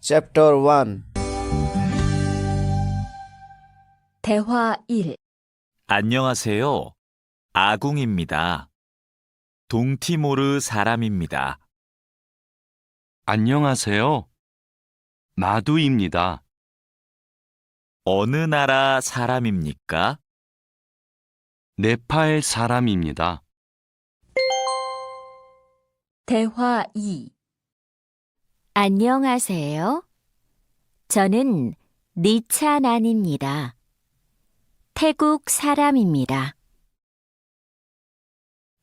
Chapter 1 대화 1. 안녕하세요. 아궁입니다. 동티모르 사람입니다. 안녕하세요. 마두입니다. 어느 나라 사람입니까? 네팔 사람입니다. 대화 2. 안녕하세요. 저는 니찬안입니다. 태국 사람입니다.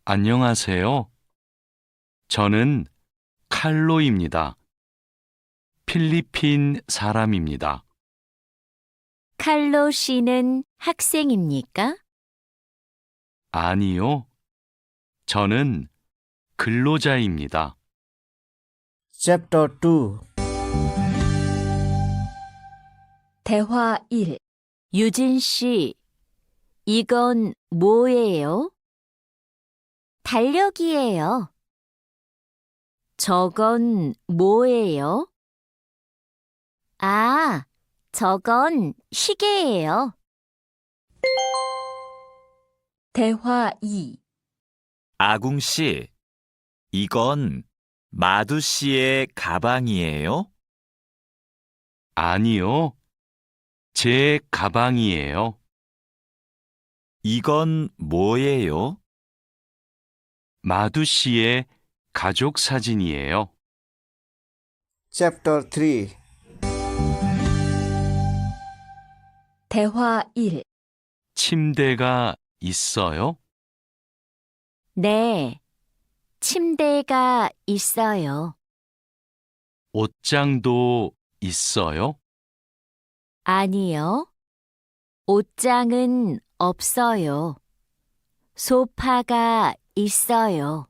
안녕하세요. 저는 칼로입니다. 필리핀 사람입니다. 칼로 씨는 학생입니까? 아니요. 저는 근로자입니다. Chapter 2 대화 1. 유진 씨, 이건 뭐예요? 달력이에요. 저건 뭐예요? 아, 저건 시계예요. 대화 2. 아궁 씨, 이건 마두 씨의 가방이에요? 아니요. 제 가방이에요. 이건 뭐예요? 마두 씨의 가족 사진이에요. Chapter 3 대화 1. 침대가 있어요? 네, 침대가 있어요. 옷장도 있어요? 아니요, 옷장은 없어요. 소파가 있어요.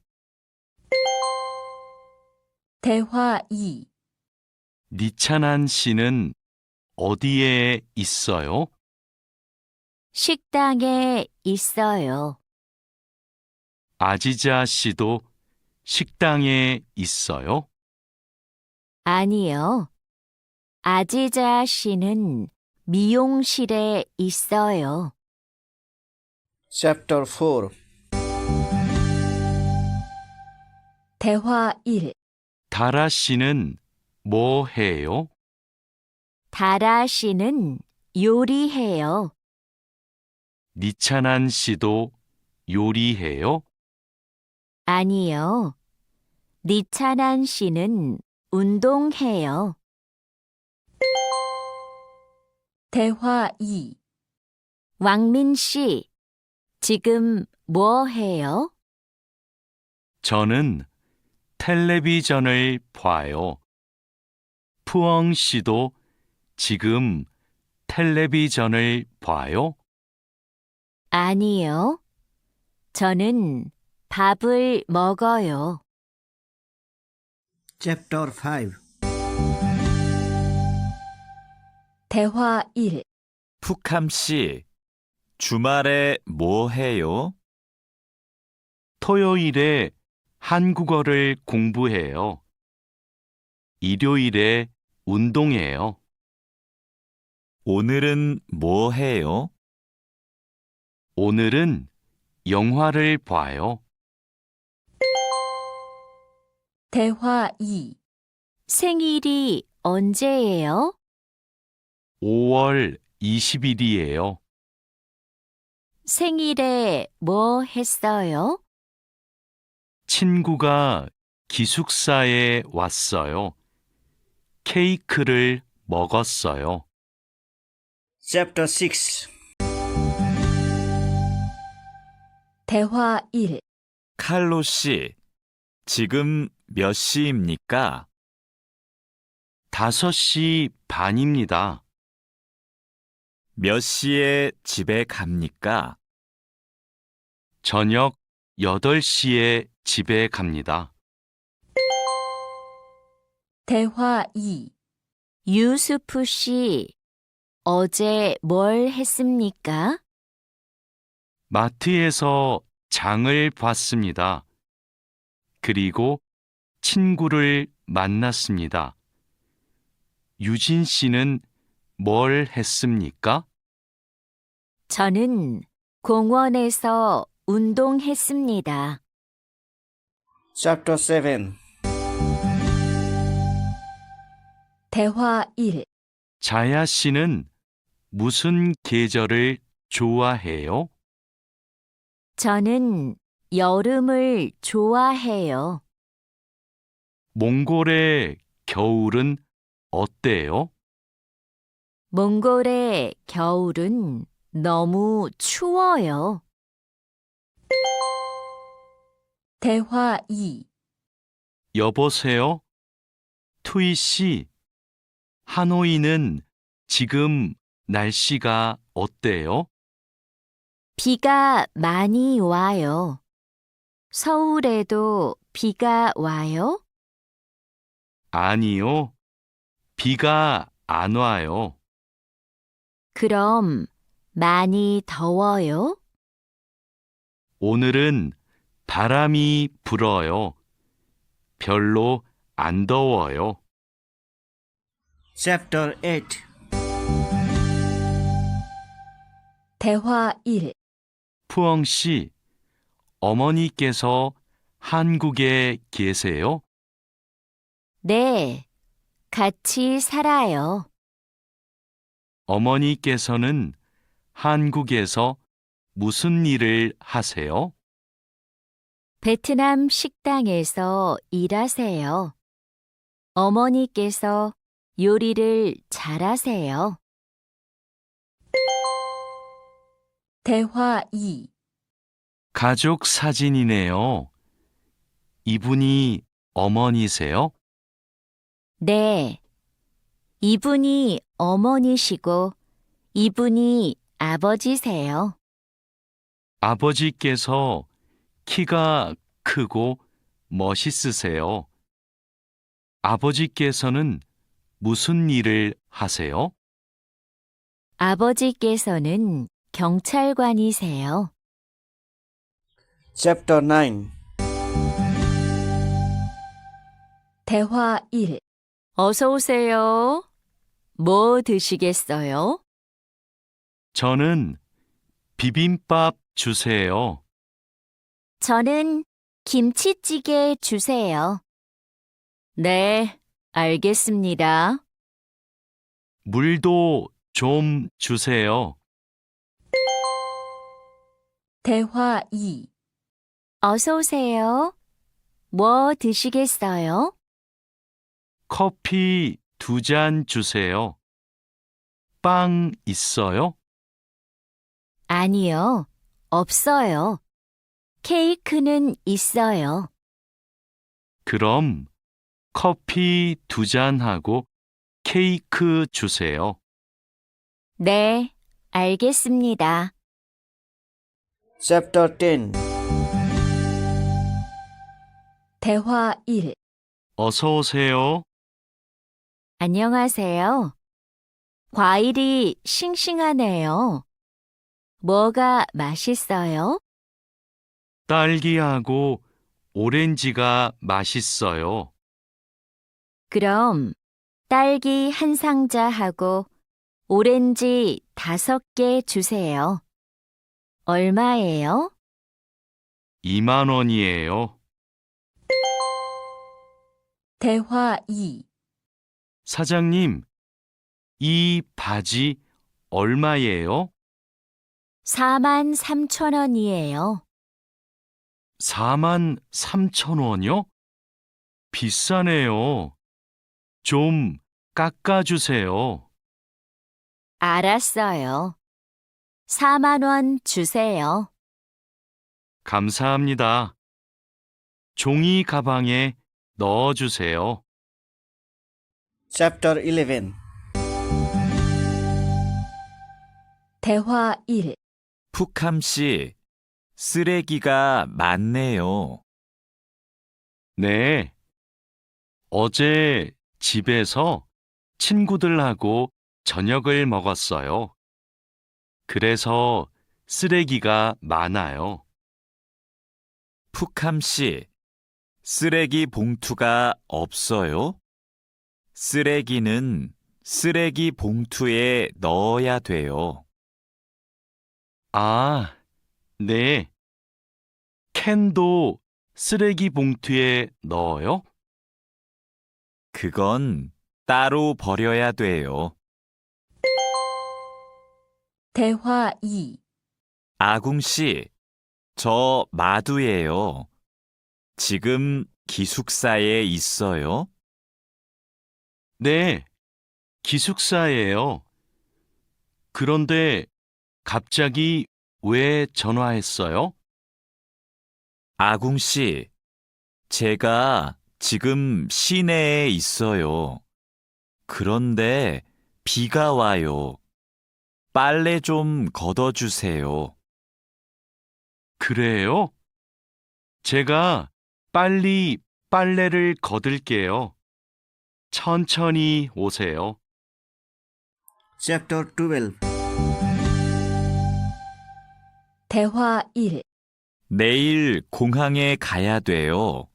대화 2. 니찬한 씨는 어디에 있어요? 식당에 있어요. 아지자 씨도 식당에 있어요? 아니요, 아지자 씨는 미용실에 있어요. Chapter 4 대화 1. 다라 씨는 뭐 해요? 다라 씨는 요리해요. 니찬한 씨도 요리해요? 아니요, 니찬한 씨는 운동해요. 대화 2. 왕민 씨, 지금 뭐 해요? 저는 텔레비전을 봐요. 푸엉 씨도 지금 텔레비전을 봐요? 아니요, 저는 밥을 먹어요. Chapter 5 대화 1. 푸캄 씨, 주말에 뭐 해요? 토요일에 한국어를 공부해요. 일요일에 운동해요. 오늘은 뭐 해요? 오늘은 영화를 봐요. 대화 2. 생일이 언제예요? 5월 20일이에요. 생일에 뭐 했어요? 친구가 기숙사에 왔어요. 케이크를 먹었어요. Chapter 6 대화 1. 칼로 씨, 지금 몇 시입니까? 5시 반입니다. 몇 시에 집에 갑니까? 저녁 8시에 집에 갑니다. 대화 2. 유수프 씨, 어제 뭘 했습니까? 마트에서 장을 봤습니다. 그리고 친구를 만났습니다. 유진 씨는 뭘 했습니까? 저는 공원에서 운동했습니다. Chapter 7. 대화 1. 자야 씨는 무슨 계절을 좋아해요? 저는 여름을 좋아해요. 몽골의 겨울은 어때요? 몽골의 겨울은 너무 추워요. 대화 2. 여보세요? 투이 씨, 하노이는 지금 날씨가 어때요? 비가 많이 와요. 서울에도 비가 와요? 아니요. 비가 안 와요. 그럼 많이 더워요? 오늘은 바람이 불어요. 별로 안 더워요. Chapter 8. 대화 1. 푸엉 씨, 어머니께서 한국에 계세요? 네, 같이 살아요. 어머니께서는 한국에서 무슨 일을 하세요? 베트남 식당에서 일하세요. 어머니께서 요리를 잘하세요. 대화 2. 가족 사진이네요. 이분이 어머니세요? 네, 이분이 어머니시고 이분이 아버지세요. 아버지께서 키가 크고 멋있으세요. 아버지께서는 무슨 일을 하세요? 아버지께서는 경찰관이세요. Chapter 9. 대화 1. 어서 오세요. 뭐 드시겠어요? 저는 비빔밥 주세요. 저는 김치찌개 주세요. 네, 알겠습니다. 물도 좀 주세요. 대화 2. 어서 오세요. 뭐 드시겠어요? 커피 2잔 주세요. 빵 있어요? 아니요, 없어요. 케이크는 있어요. 그럼 커피 2잔하고 케이크 주세요. 네, 알겠습니다. Chapter 10. 대화 1. 어서 오세요. 안녕하세요. 과일이 싱싱하네요. 뭐가 맛있어요? 딸기하고 오렌지가 맛있어요. 그럼 딸기 한 상자하고 오렌지 5개 주세요. 얼마예요? 2만 원이에요. 대화 2. 사장님, 이 바지 얼마예요? 43,000원이에요. 4만 3천 원이요? 비싸네요. 좀 깎아주세요. 알았어요. 4만 원 주세요. 감사합니다. 종이 가방에 넣어주세요. Chapter 11. 대화 1. 푸캄 씨, 쓰레기가 많네요. 네. 어제 집에서 친구들하고 저녁을 먹었어요. 그래서 쓰레기가 많아요. 푸캄 씨, 쓰레기 봉투가 없어요? 쓰레기는 쓰레기 봉투에 넣어야 돼요. 아, 네. 캔도 쓰레기 봉투에 넣어요? 그건 따로 버려야 돼요. 대화 2. 아궁 씨, 저 마두예요. 지금 기숙사에 있어요? 네, 기숙사예요. 그런데 갑자기 왜 전화했어요? 아궁 씨, 제가 지금 시내에 있어요. 그런데 비가 와요. 빨래 좀 걷어주세요. 그래요? 제가 빨리 빨래를 걷을게요. 천천히 오세요. Chapter 12. 대화 1. 내일 공항에 가야 돼요.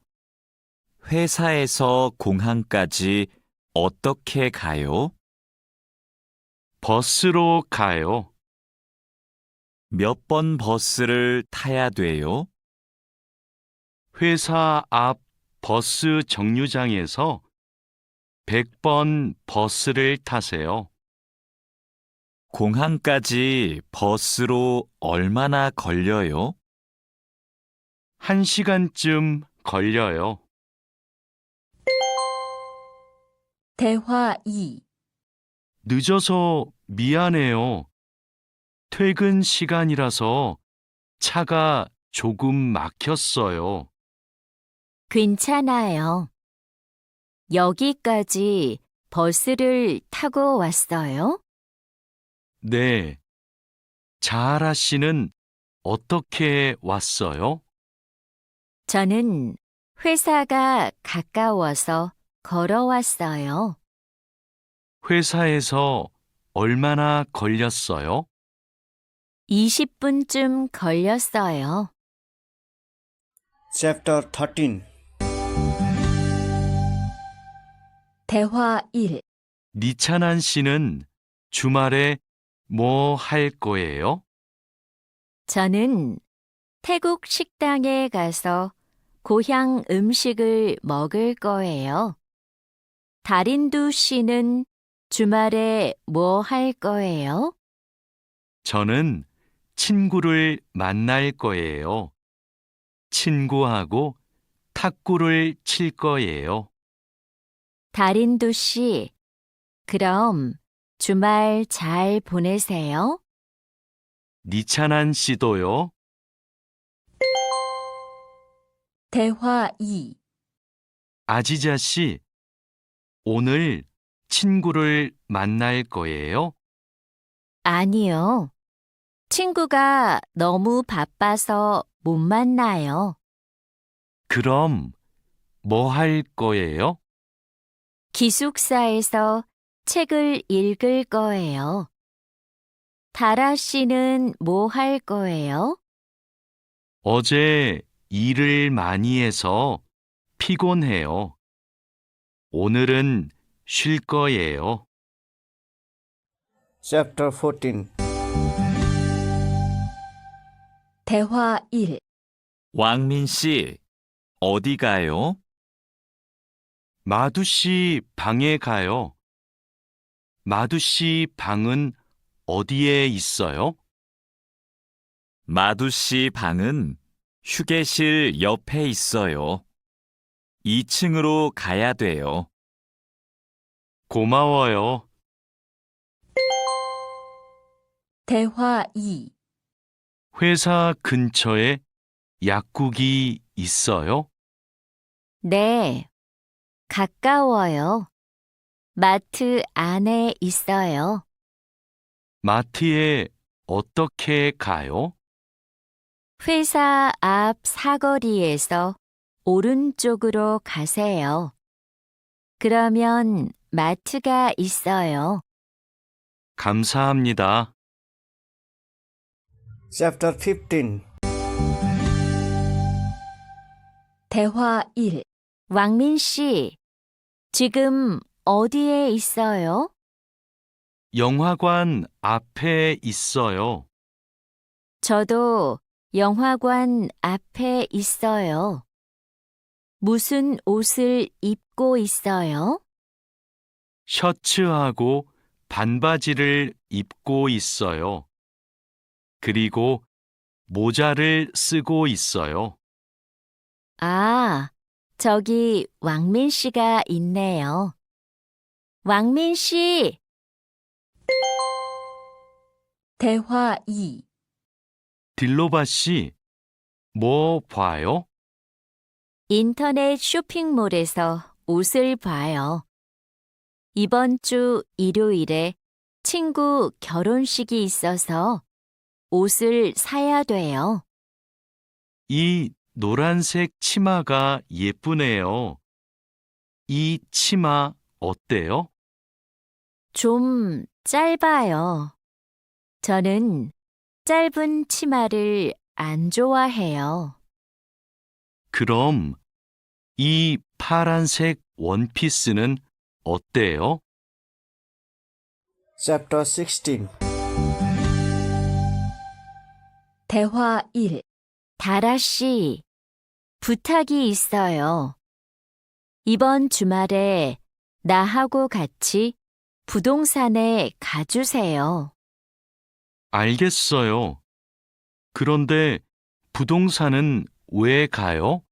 회사에서 공항까지 어떻게 가요? 버스로 가요. 몇 번 버스를 타야 돼요? 회사 앞 버스 정류장에서 100번 버스를 타세요. 공항까지 버스로 얼마나 걸려요? 1시간쯤 걸려요. 대화 2. 늦어서 미안해요. 퇴근 시간이라서 차가 조금 막혔어요. 괜찮아요. 여기까지 버스를 타고 왔어요? 네. 자하라 씨는 어떻게 왔어요? 저는 회사가 가까워서 걸어왔어요. 회사에서 얼마나 걸렸어요? 20분쯤 걸렸어요. Chapter 13. 대화 1. 니찬한 씨는 주말에 뭐 할 거예요? 저는 태국 식당에 가서 고향 음식을 먹을 거예요. 다린두 씨는 주말에 뭐 할 거예요? 저는 친구를 만날 거예요. 친구하고 탁구를 칠 거예요. 다린두 씨, 그럼 주말 잘 보내세요. 니찬한 씨도요. 대화 2. 아지자 씨, 오늘 친구를 만날 거예요? 아니요. 친구가 너무 바빠서 못 만나요. 그럼 뭐 할 거예요? 기숙사에서 책을 읽을 거예요. 다라 씨는 뭐 할 거예요? 어제 일을 많이 해서 피곤해요. 오늘은 쉴 거예요. Chapter 14. 대화 1. 왕민 씨, 어디 가요? 마두 씨 방에 가요. 마두 씨 방은 어디에 있어요? 마두 씨 방은 휴게실 옆에 있어요. 2층으로 가야 돼요. 고마워요. 대화 2. 회사 근처에 약국이 있어요? 네, 가까워요. 마트 안에 있어요. 마트에 어떻게 가요? 회사 앞 사거리에서 오른쪽으로 가세요. 그러면 마트가 있어요. 감사합니다. Chapter 15. 대화 1. 왕민 씨, 지금 어디에 있어요? 영화관 앞에 있어요. 저도 영화관 앞에 있어요. 무슨 옷을 입고 있어요? 셔츠하고 반바지를 입고 있어요. 그리고 모자를 쓰고 있어요. 아, 저기 왕민 씨가 있네요. 왕민 씨, 대화 2. 딜로바 씨, 뭐 봐요? 인터넷 쇼핑몰에서 옷을 봐요. 이번 주 일요일에 친구 결혼식이 있어서 옷을 사야 돼요. 이 노란색 치마가 예쁘네요. 이 치마 어때요? 좀 짧아요. 저는 짧은 치마를 안 좋아해요. 그럼 이 파란색 원피스는 어때요? Chapter 16. 대화 1. 다라 씨, 부탁이 있어요. 이번 주말에 나하고 같이 부동산에 가주세요. 알겠어요. 그런데 부동산은 왜 가요?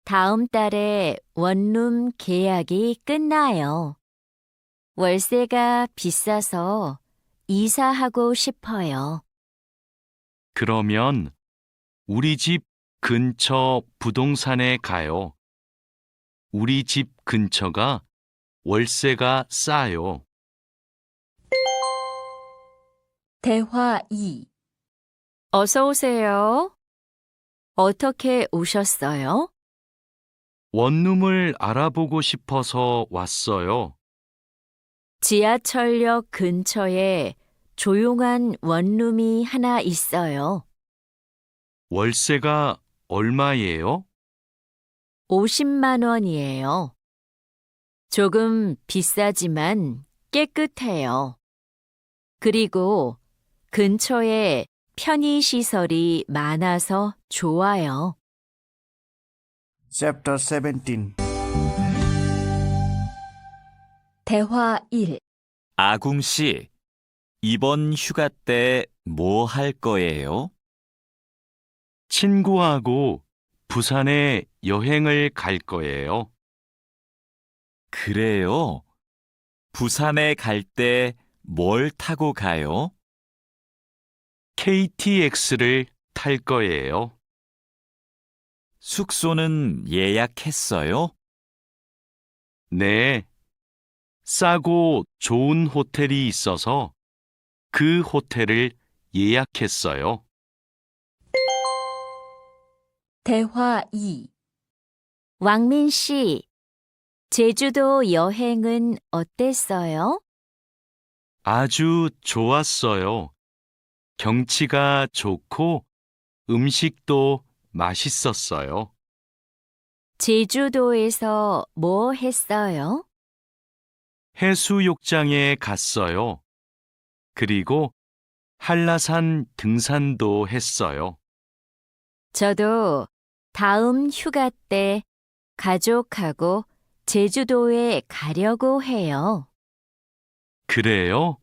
다음 달에 원룸 계약이 끝나요. 월세가 비싸서 이사하고 싶어요. 그러면 우리 집 근처 부동산에 가요. 우리 집 근처가 월세가 싸요. 대화 2. 어서 오세요. 어떻게 오셨어요? 원룸을 알아보고 싶어서 왔어요. 지하철역 근처에 조용한 원룸이 하나 있어요. 월세가 얼마예요? 50만 원이에요. 조금 비싸지만 깨끗해요. 그리고 근처에 편의시설이 많아서 좋아요. Chapter 17. 대화 1. 아궁 씨, 이번 휴가 때 뭐 할 거예요? 친구하고 부산에 여행을 갈 거예요. 그래요? 부산에 갈 때 뭘 타고 가요? KTX를 탈 거예요. 숙소는 예약했어요? 네. 싸고 좋은 호텔이 있어서 그 호텔을 예약했어요. 대화 2. 왕민 씨, 제주도 여행은 어땠어요? 아주 좋았어요. 경치가 좋고 음식도 맛있었어요. 제주도에서 뭐 했어요? 해수욕장에 갔어요. 그리고 한라산 등산도 했어요. 저도 다음 휴가 때 가족하고 제주도에 가려고 해요. 그래요?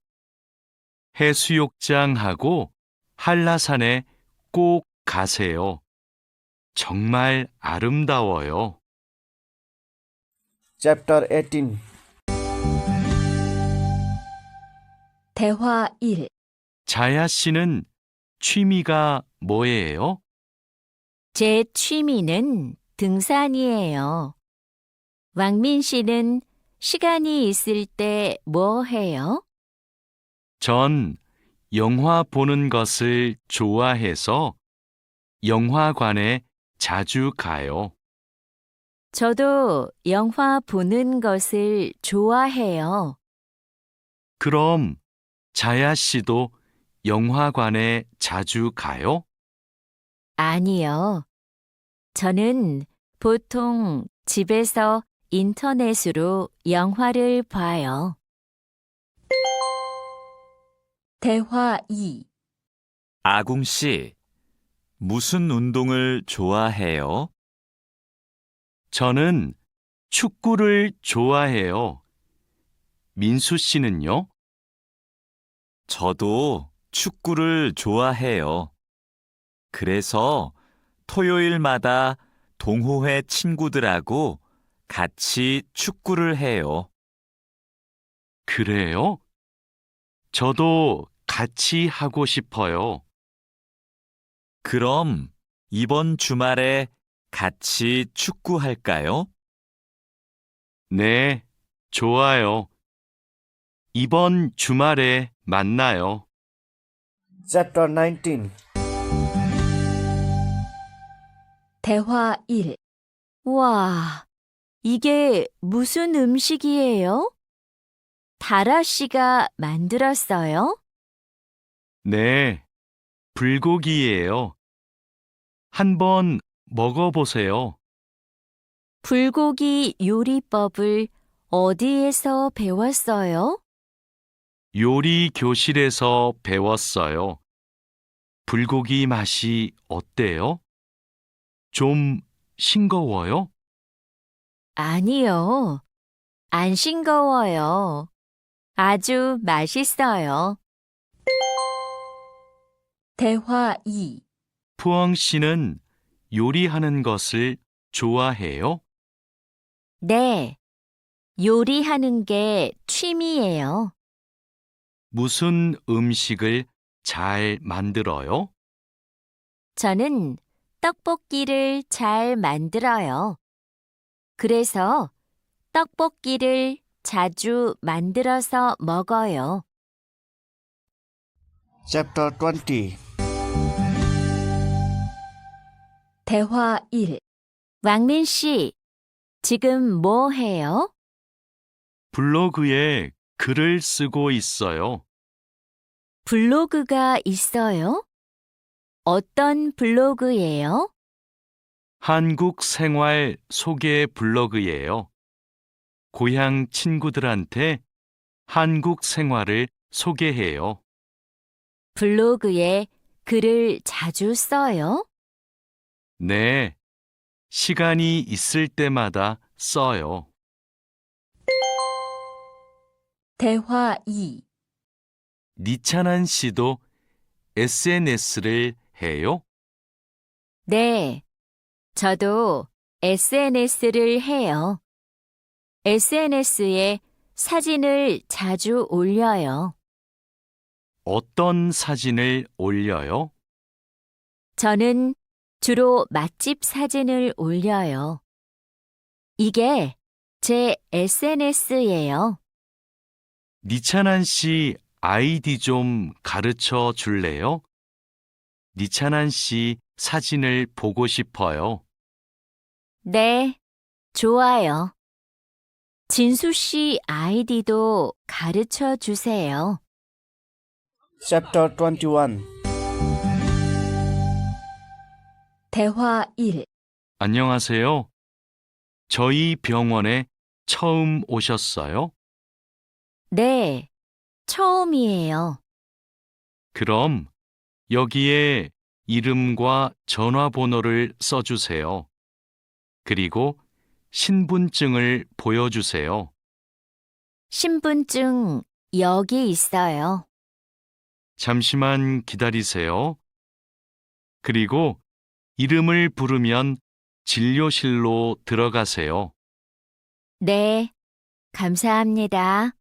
해수욕장하고 한라산에 꼭 가세요. 정말 아름다워요. Chapter 18. 대화 1. 자야 씨는 취미가 뭐예요? 제 취미는 등산이에요. 왕민 씨는 시간이 있을 때 뭐 해요? 전 영화 보는 것을 좋아해서 영화관에 자주 가요. 저도 영화 보는 것을 좋아해요. 그럼 자야 씨도 영화관에 자주 가요? 아니요. 저는 보통 집에서 인터넷으로 영화를 봐요. 대화 2. 아궁 씨, 무슨 운동을 좋아해요? 저는 축구를 좋아해요. 민수 씨는요? 저도 축구를 좋아해요. 그래서 토요일마다 동호회 친구들하고 같이 축구를 해요. 그래요? 저도 같이 하고 싶어요. 그럼 이번 주말에 같이 축구할까요? 네, 좋아요. 이번 주말에 만나요. Chapter 19. 대화 1. 와, 이게 무슨 음식이에요? 다라 씨가 만들었어요? 네, 불고기예요. 한번 먹어보세요. 불고기 요리법을 어디에서 배웠어요? 요리 교실에서 배웠어요. 불고기 맛이 어때요? 좀 싱거워요? 아니요, 안 싱거워요. 아주 맛있어요. 대화 2. 푸엉 씨는 요리하는 것을 좋아해요? 네, 요리하는 게 취미예요. 무슨 음식을 잘 만들어요? 저는 떡볶이를 잘 만들어요. 그래서 떡볶이를 자주 만들어서 먹어요. Chapter 20. 대화 1. 왕민 씨, 지금 뭐 해요? 블로그에 글을 쓰고 있어요. 블로그가 있어요? 어떤 블로그예요? 한국 생활 소개 블로그예요. 고향 친구들한테 한국 생활을 소개해요. 블로그에 글을 자주 써요? 네, 시간이 있을 때마다 써요. 대화 2. 니찬한 씨도 SNS를 해요? 네, 저도 SNS를 해요. SNS에 사진을 자주 올려요. 어떤 사진을 올려요? 저는 주로 맛집 사진을 올려요. 이게 제 SNS예요. 니찬한 씨 아이디 좀 가르쳐 줄래요? 니찬한 씨 사진을 보고 싶어요. 네, 좋아요. 진수 씨 아이디도 가르쳐 주세요. Chapter 21. 대화 1. 안녕하세요. 저희 병원에 처음 오셨어요? 네, 처음이에요. 그럼 여기에 이름과 전화번호를 써주세요. 그리고 신분증을 보여주세요. 신분증 여기 있어요. 잠시만 기다리세요. 그리고 이름을 부르면 진료실로 들어가세요. 네, 감사합니다.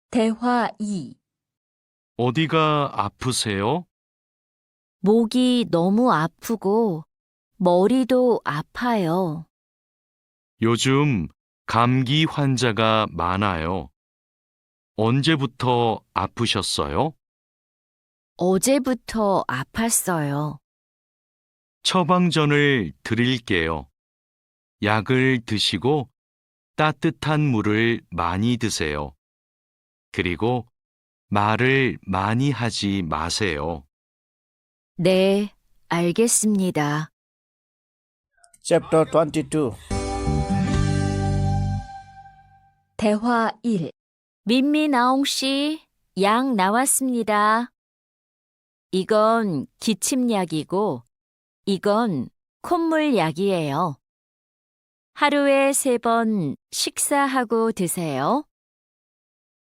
대화 2. 어디가 아프세요? 목이 너무 아프고 머리도 아파요. 요즘 감기 환자가 많아요. 언제부터 아프셨어요? 어제부터 아팠어요. 처방전을 드릴게요. 약을 드시고 따뜻한 물을 많이 드세요. 그리고 말을 많이 하지 마세요. 네, 알겠습니다. Chapter 22. 대화 1. 민미나옹 씨, 약 나왔습니다. 이건 기침약이고, 이건 콧물약이에요. 하루에 3번 식사하고 드세요.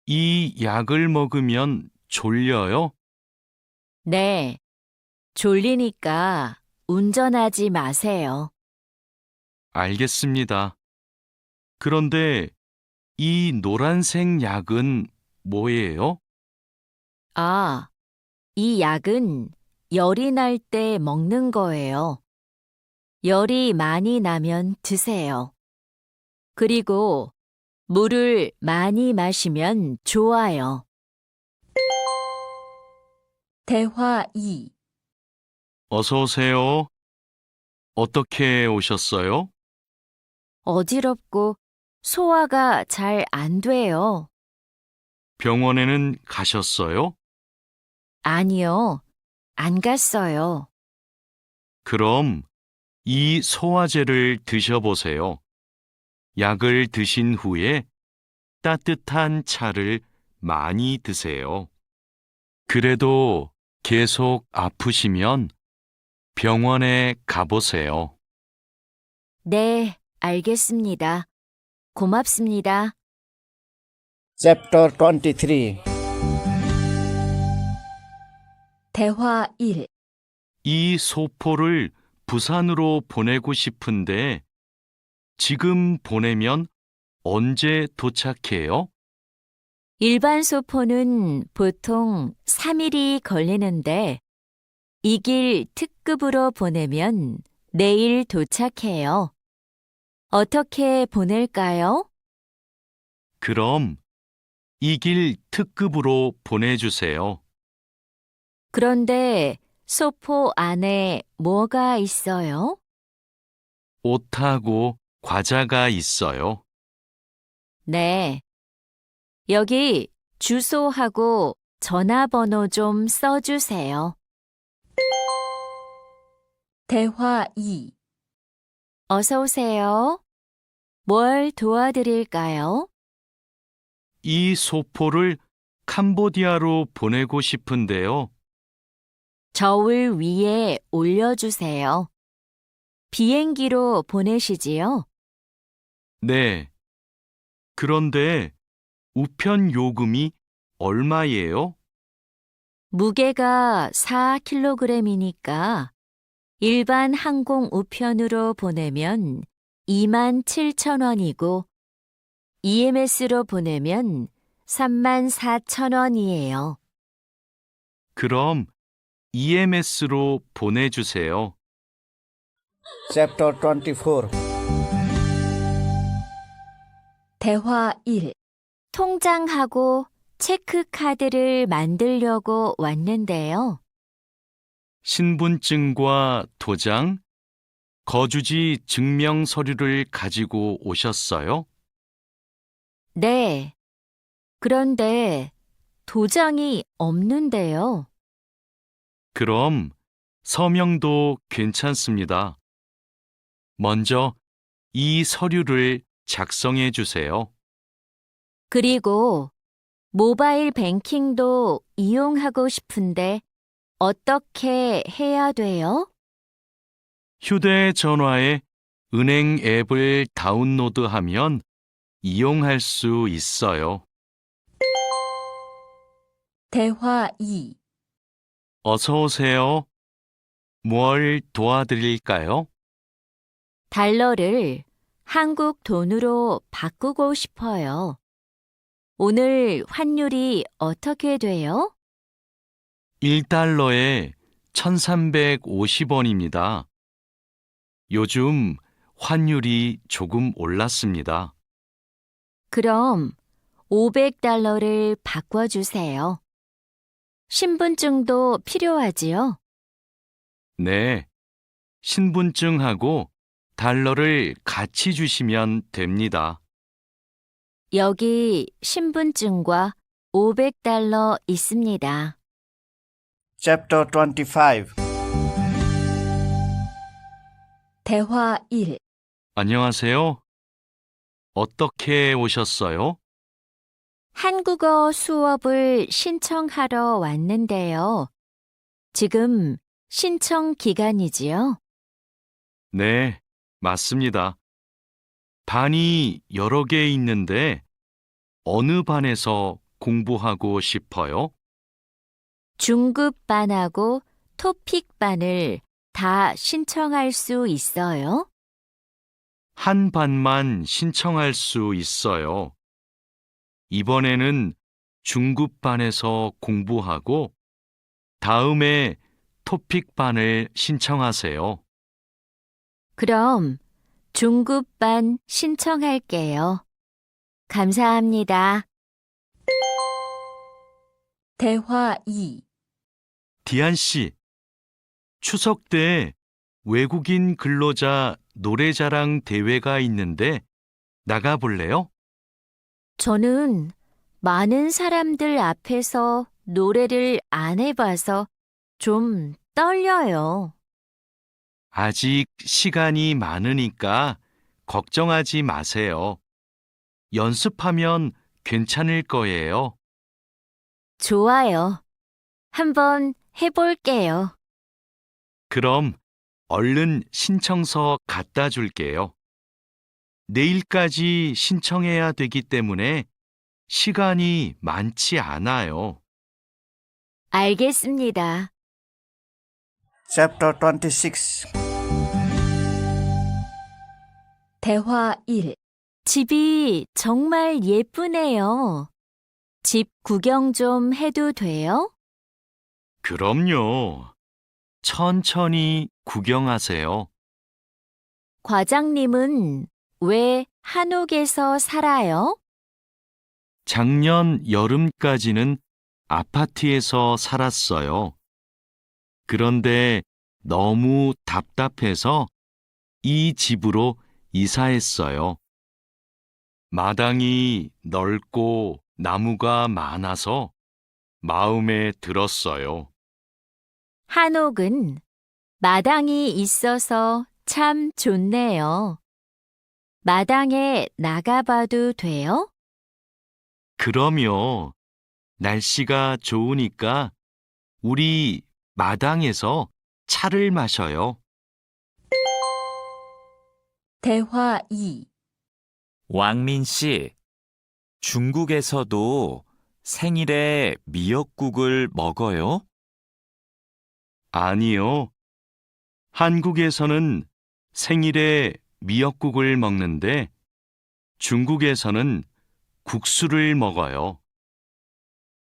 이 약을 먹으면 졸려요? 네, 졸리니까 운전하지 마세요. 알겠습니다. 그런데 이 노란색 약은 뭐예요? 아, 이 약은 열이 날 때 먹는 거예요. 열이 많이 나면 드세요. 그리고 물을 많이 마시면 좋아요. 대화 2. 어서 오세요. 어떻게 오셨어요? 어지럽고 소화가 잘 안 돼요. 병원에는 가셨어요? 아니요, 안 갔어요. 그럼 이 소화제를 드셔보세요. 약을 드신 후에 따뜻한 차를 많이 드세요. 그래도 계속 아프시면 병원에 가보세요. 네, 알겠습니다. 고맙습니다. Chapter 23. 대화 1. 이 소포를 부산으로 보내고 싶은데 지금 보내면 언제 도착해요? 일반 소포는 보통 3일이 걸리는데 이 길 특급으로 보내면 내일 도착해요. 어떻게 보낼까요? 그럼 이 길 특급으로 보내주세요. 그런데 소포 안에 뭐가 있어요? 옷하고 과자가 있어요. 네. 여기 주소하고 전화번호 좀 써주세요. 대화 2. 어서 오세요. 뭘 도와드릴까요? 이 소포를 캄보디아로 보내고 싶은데요. 저울 위에 올려주세요. 비행기로 보내시지요? 네. 그런데 우편 요금이 얼마예요? 무게가 4kg이니까 일반 항공 우편으로 보내면 27,000원이고 EMS로 보내면 34,000원이에요. 그럼 EMS로 보내주세요. Chapter 24. 대화 1. 통장하고 체크카드를 만들려고 왔는데요. 신분증과 도장, 거주지 증명 서류를 가지고 오셨어요? 네. 그런데 도장이 없는데요. 그럼 서명도 괜찮습니다. 먼저 이 서류를 작성해 주세요. 그리고 모바일 뱅킹도 이용하고 싶은데 어떻게 해야 돼요? 휴대전화에 은행 앱을 다운로드하면 이용할 수 있어요. 대화 2. 어서 오세요. 뭘 도와드릴까요? 달러를 한국 돈으로 바꾸고 싶어요. 오늘 환율이 어떻게 돼요? 1달러에 1,350원입니다. 요즘 환율이 조금 올랐습니다. 그럼 500달러를 바꿔주세요. 신분증도 필요하지요? 네. 신분증하고 달러를 같이 주시면 됩니다. 여기 신분증과 500달러 있습니다. Chapter 25. 대화 1. 안녕하세요. 어떻게 오셨어요? 한국어 수업을 신청하러 왔는데요. 지금 신청 기간이지요? 네, 맞습니다. 반이 여러 개 있는데 어느 반에서 공부하고 싶어요? 중급반하고 토픽반을 다 신청할 수 있어요? 한 반만 신청할 수 있어요. 이번에는 중급반에서 공부하고 다음에 토픽반을 신청하세요. 그럼 중급반 신청할게요. 감사합니다. 대화 2. 디안 씨, 추석 때 외국인 근로자 노래자랑 대회가 있는데 나가볼래요? 저는 많은 사람들 앞에서 노래를 안 해봐서 좀 떨려요. 아직 시간이 많으니까 걱정하지 마세요. 연습하면 괜찮을 거예요. 좋아요. 한번 해볼게요. 그럼 얼른 신청서 갖다 줄게요. 내일까지 신청해야 되기 때문에 시간이 많지 않아요. 알겠습니다. Chapter 26. 대화 1. 집이 정말 예쁘네요. 집 구경 좀 해도 돼요? 그럼요. 천천히 구경하세요. 과장님은 왜 한옥에서 살아요? 작년 여름까지는 아파트에서 살았어요. 그런데 너무 답답해서 이 집으로 이사했어요. 마당이 넓고 나무가 많아서 마음에 들었어요. 한옥은 마당이 있어서 참 좋네요. 마당에 나가봐도 돼요? 그럼요. 날씨가 좋으니까 우리 마당에서 차를 마셔요. 대화 2. 왕민 씨, 중국에서도 생일에 미역국을 먹어요? 아니요. 한국에서는 생일에 미역국을 먹는데 중국에서는 국수를 먹어요.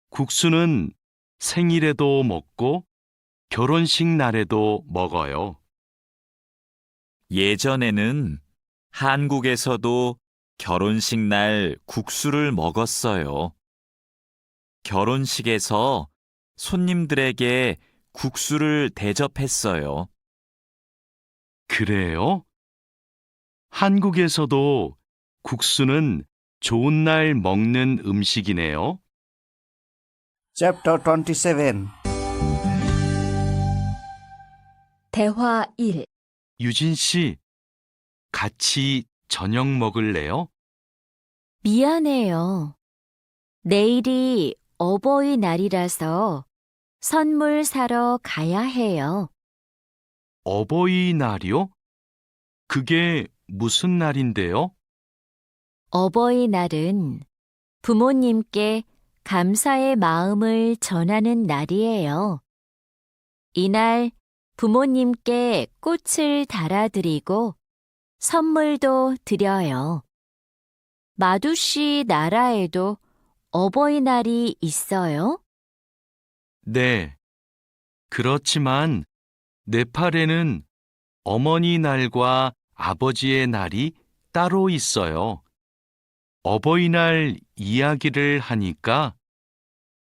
국수는 생일에도 먹고 결혼식 날에도 먹어요. 예전에는 한국에서도 결혼식 날 국수를 먹었어요. 결혼식에서 손님들에게 국수를 대접했어요. 그래요? 한국에서도 국수는 좋은 날 먹는 음식이네요. Chapter 27. 대화 1. 유진 씨, 같이 저녁 먹을래요? 미안해요. 내일이 어버이날이라서 선물 사러 가야 해요. 어버이날이요? 그게 무슨 날인데요? 어버이날은 부모님께 감사의 마음을 전하는 날이에요. 이날 부모님께 꽃을 달아드리고 선물도 드려요. 마두 씨 나라에도 어버이날이 있어요? 네. 그렇지만 네팔에는 어머니 날과 아버지의 날이 따로 있어요. 어버이날 이야기를 하니까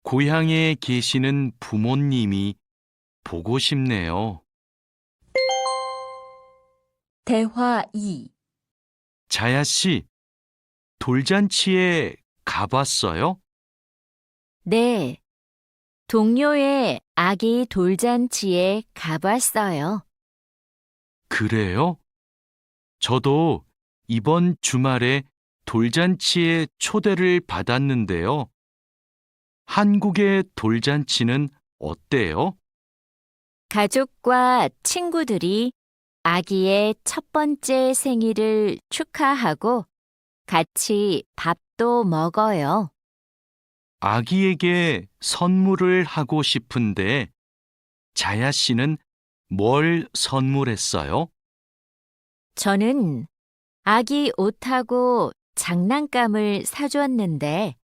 고향에 계시는 부모님이 보고 싶네요. 대화 2. 자야 씨, 돌잔치에 가봤어요? 네. 동료의 아기 돌잔치에 가봤어요. 그래요? 저도 이번 주말에 돌잔치에 초대를 받았는데요. 한국의 돌잔치는 어때요? 가족과 친구들이 아기의 첫 번째 생일을 축하하고 같이 밥도 먹어요. 아기에게 선물을 하고 싶은데 자야 씨는 뭘 선물했어요? 저는 아기 옷하고 장난감을 사줬는데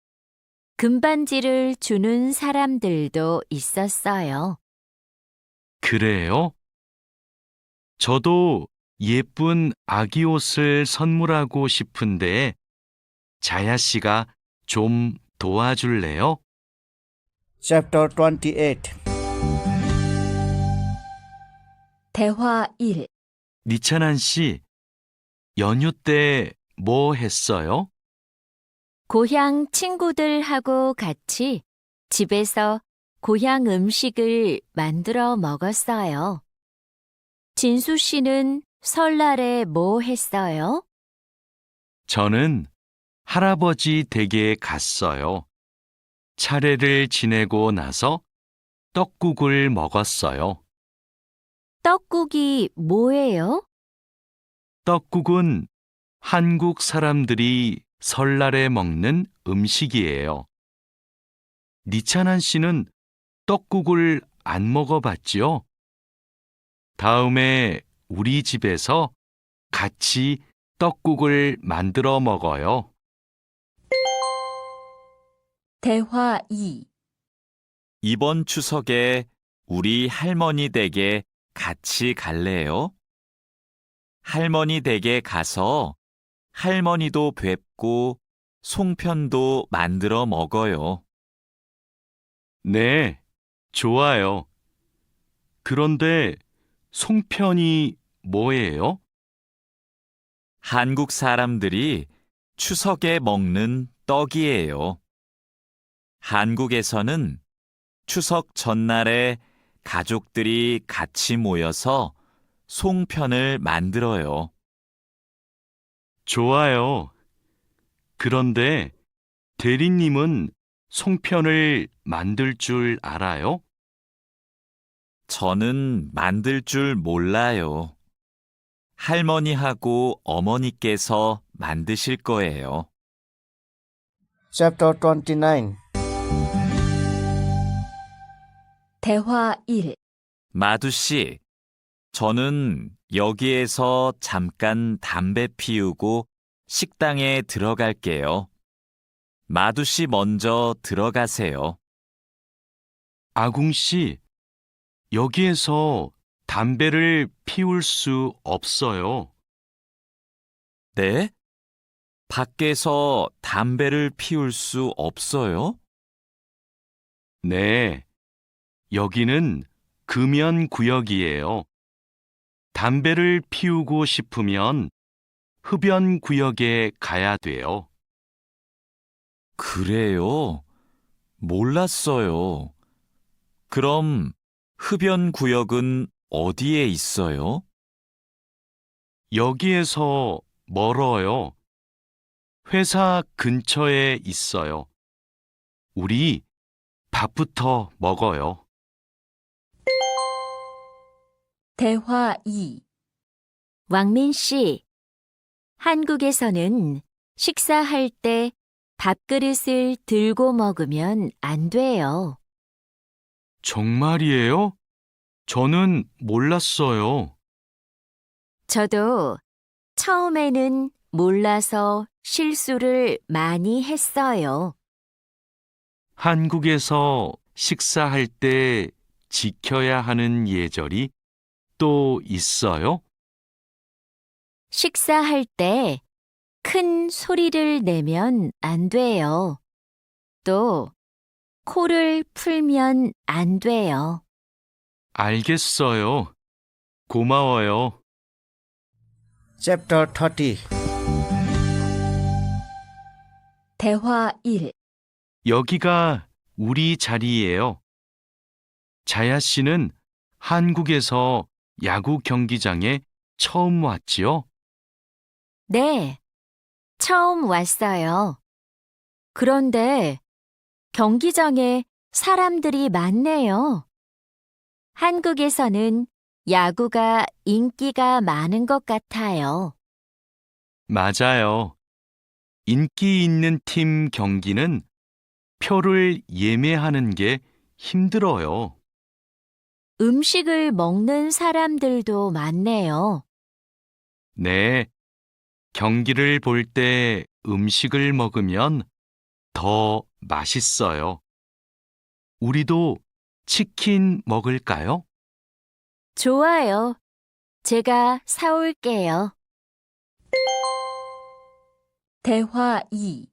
금반지를 주는 사람들도 있었어요. 그래요? 저도 예쁜 아기 옷을 선물하고 싶은데 자야 씨가 좀 도와줄래요? Chapter 28. 대화 1. 니찬한 씨, 연휴 때 뭐 했어요? 고향 친구들하고 같이 집에서 고향 음식을 만들어 먹었어요. 진수 씨는 설날에 뭐 했어요? 저는 할아버지 댁에 갔어요. 차례를 지내고 나서 떡국을 먹었어요. 떡국이 뭐예요? 떡국은 한국 사람들이 설날에 먹는 음식이에요. 니찬한 씨는 떡국을 안 먹어봤지요? 다음에 우리 집에서 같이 떡국을 만들어 먹어요. 대화 2. 이번 추석에 우리 할머니 댁에 같이 갈래요? 할머니 댁에 가서 할머니도 뵙고 송편도 만들어 먹어요. 네, 좋아요. 그런데 송편이 뭐예요? 한국 사람들이 추석에 먹는 떡이에요. 한국에서는 추석 전날에 가족들이 같이 모여서 송편을 만들어요. 좋아요. 그런데 대리님은 송편을 만들 줄 알아요? 저는 만들 줄 몰라요. 할머니하고 어머니께서 만드실 거예요. Chapter 29. 대화 1. 마두 씨, 저는 여기에서 잠깐 담배 피우고 식당에 들어갈게요. 마두 씨 먼저 들어가세요. 아궁 씨, 여기에서 담배를 피울 수 없어요. 네? 밖에서 담배를 피울 수 없어요? 네, 여기는 금연 구역이에요. 담배를 피우고 싶으면 흡연 구역에 가야 돼요. 그래요? 몰랐어요. 그럼 흡연 구역은 어디에 있어요? 여기에서 멀어요. 회사 근처에 있어요. 우리 밥부터 먹어요. 대화 2. 왕민 씨, 한국에서는 식사할 때 밥그릇을 들고 먹으면 안 돼요. 정말이에요? 저는 몰랐어요. 저도 처음에는 몰라서 실수를 많이 했어요. 한국에서 식사할 때 지켜야 하는 예절이 또 있어요? 식사할 때 큰 소리를 내면 안 돼요. 또 코를 풀면 안 돼요. 알겠어요. 고마워요. Chapter 30. 대화 1. 여기가 우리 자리예요. 자야 씨는 한국에서 야구 경기장에 처음 왔지요? 네, 처음 왔어요. 그런데 경기장에 사람들이 많네요. 한국에서는 야구가 인기가 많은 것 같아요. 맞아요. 인기 있는 팀 경기는 표를 예매하는 게 힘들어요. 음식을 먹는 사람들도 많네요. 네, 경기를 볼 때 음식을 먹으면 더 맛있어요. 우리도 치킨 먹을까요? 좋아요. 제가 사올게요. 대화 2.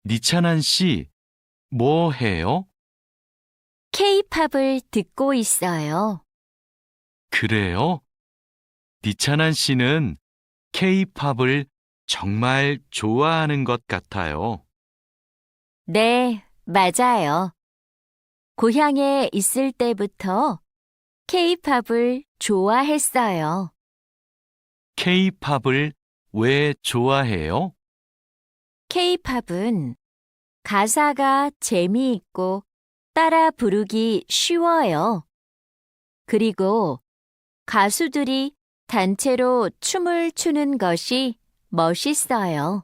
니찬한 씨, 뭐 해요? K-팝을 듣고 있어요. 그래요? 니찬한 씨는 K-팝을 정말 좋아하는 것 같아요. 네, 맞아요. 고향에 있을 때부터 K-팝을 좋아했어요. K-팝을 왜 좋아해요? K-팝은 가사가 재미있고 따라 부르기 쉬워요. 그리고 가수들이 단체로 춤을 추는 것이 멋있어요.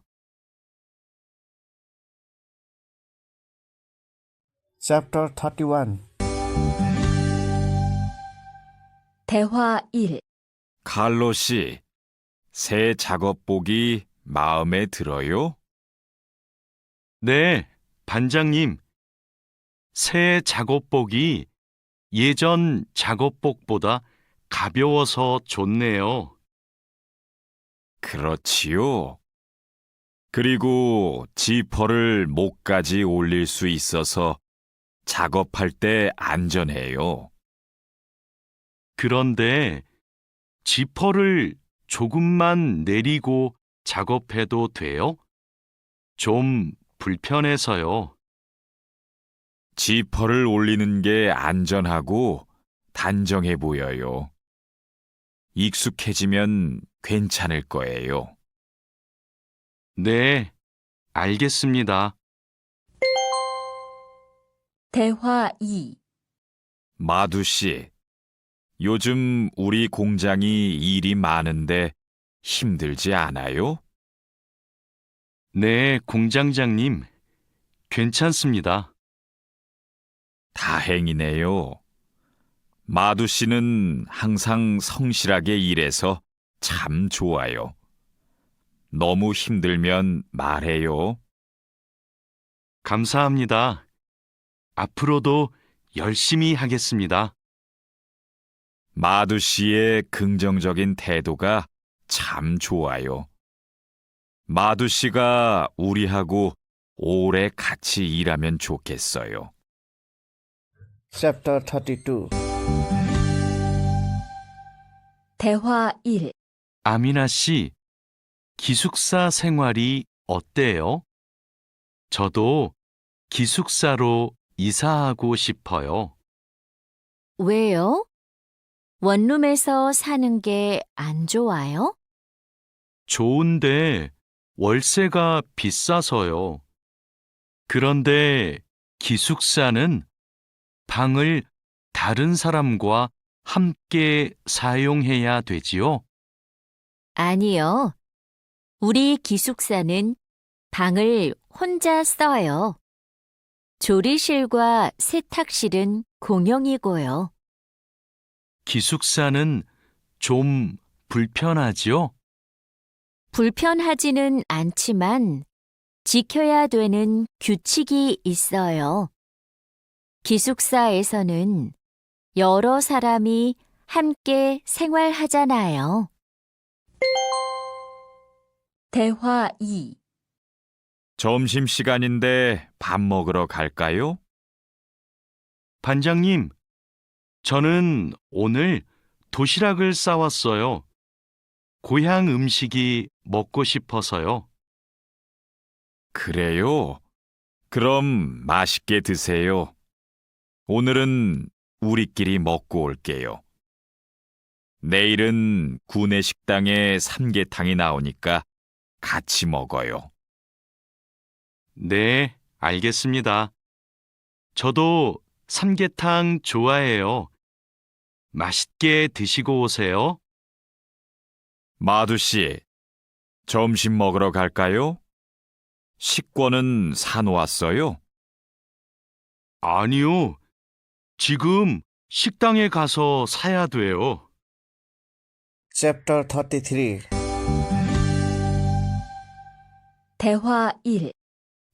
Chapter 31. 대화 1. 칼로 씨, 새 작업복이 마음에 들어요? 네, 반장님. 새 작업복이 예전 작업복보다 가벼워서 좋네요. 그렇지요. 그리고 지퍼를 목까지 올릴 수 있어서 작업할 때 안전해요. 그런데 지퍼를 조금만 내리고 작업해도 돼요? 좀 불편해서요. 지퍼를 올리는 게 안전하고 단정해 보여요. 익숙해지면 괜찮을 거예요. 네, 알겠습니다. 대화 2. 마두 씨, 요즘 우리 공장이 일이 많은데 힘들지 않아요? 네, 공장장님. 괜찮습니다. 다행이네요. 마두 씨는 항상 성실하게 일해서 참 좋아요. 너무 힘들면 말해요. 감사합니다. 앞으로도 열심히 하겠습니다. 마두 씨의 긍정적인 태도가 참 좋아요. 마두 씨가 우리하고 오래 같이 일하면 좋겠어요. Chapter 32. 대화 1. 아미나 씨, 기숙사 생활이 어때요? 저도 기숙사로 이사하고 싶어요. 왜요? 원룸에서 사는 게 안 좋아요? 좋은데 월세가 비싸서요. 그런데 기숙사는 방을 다른 사람과 함께 사용해야 되지요? 아니요. 우리 기숙사는 방을 혼자 써요. 조리실과 세탁실은 공용이고요. 기숙사는 좀 불편하지요? 불편하지는 않지만 지켜야 되는 규칙이 있어요. 기숙사에서는 여러 사람이 함께 생활하잖아요. 대화 2. 점심시간인데 밥 먹으러 갈까요? 반장님, 저는 오늘 도시락을 싸왔어요. 고향 음식이 먹고 싶어서요. 그래요? 그럼 맛있게 드세요. 오늘은 우리끼리 먹고 올게요. 내일은 구내 식당에 삼계탕이 나오니까 같이 먹어요. 네, 알겠습니다. 저도 삼계탕 좋아해요. 맛있게 드시고 오세요. 마두 씨, 점심 먹으러 갈까요? 식권은 사놓았어요? 아니요. 지금 식당에 가서 사야 돼요. Chapter 33. 대화 1.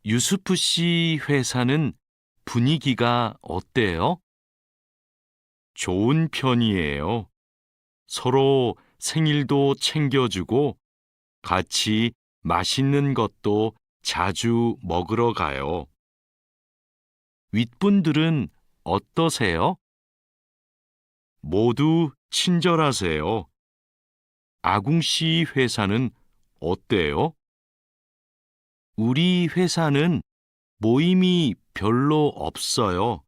유수프 씨 회사는 분위기가 어때요? 좋은 편이에요. 서로 생일도 챙겨주고 같이 맛있는 것도 자주 먹으러 가요. 윗분들은 어떠세요? 모두 친절하세요. 아궁 씨 회사는 어때요? 우리 회사는 모임이 별로 없어요.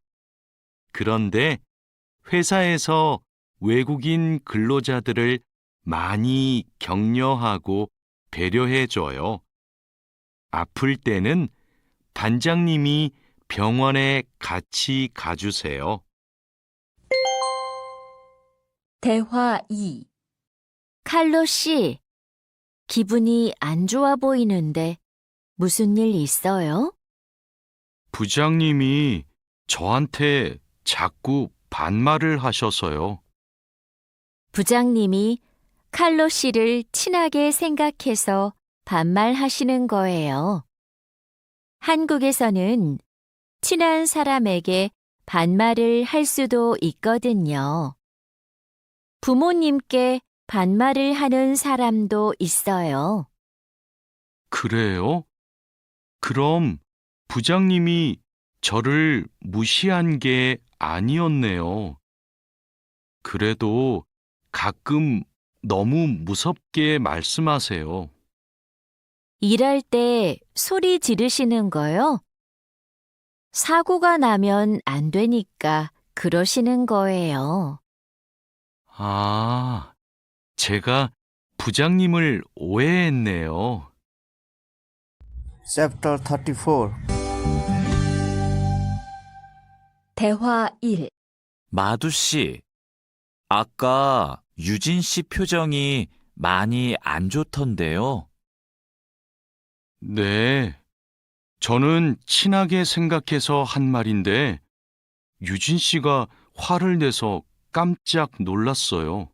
그런데 회사에서 외국인 근로자들을 많이 격려하고 배려해줘요. 아플 때는 반장님이 병원에 같이 가주세요. 대화 2. 칼로 씨, 기분이 안 좋아 보이는데 무슨 일 있어요? 부장님이 저한테 자꾸 반말을 하셔서요. 부장님이 칼로 씨를 친하게 생각해서 반말하시는 거예요. 한국에서는 친한 사람에게 반말을 할 수도 있거든요. 부모님께 반말을 하는 사람도 있어요. 그래요? 그럼 부장님이 저를 무시한 게 아니었네요. 그래도 가끔 너무 무섭게 말씀하세요. 일할 때 소리 지르시는 거요? 사고가 나면 안 되니까 그러시는 거예요. 아, 제가 부장님을 오해했네요. Chapter 34. 대화 1. 마두 씨, 아까 유진 씨 표정이 많이 안 좋던데요. 네, 저는 친하게 생각해서 한 말인데 유진 씨가 화를 내서 깜짝 놀랐어요.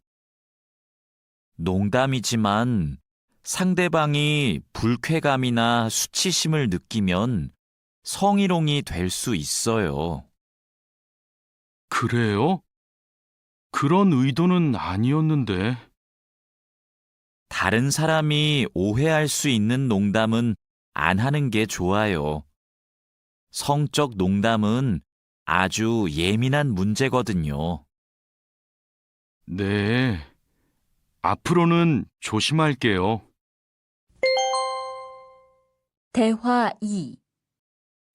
농담이지만 상대방이 불쾌감이나 수치심을 느끼면 성희롱이 될 수 있어요. 그래요? 그런 의도는 아니었는데. 다른 사람이 오해할 수 있는 농담은 안 하는 게 좋아요. 성적 농담은 아주 예민한 문제거든요. 네, 앞으로는 조심할게요. 대화 2.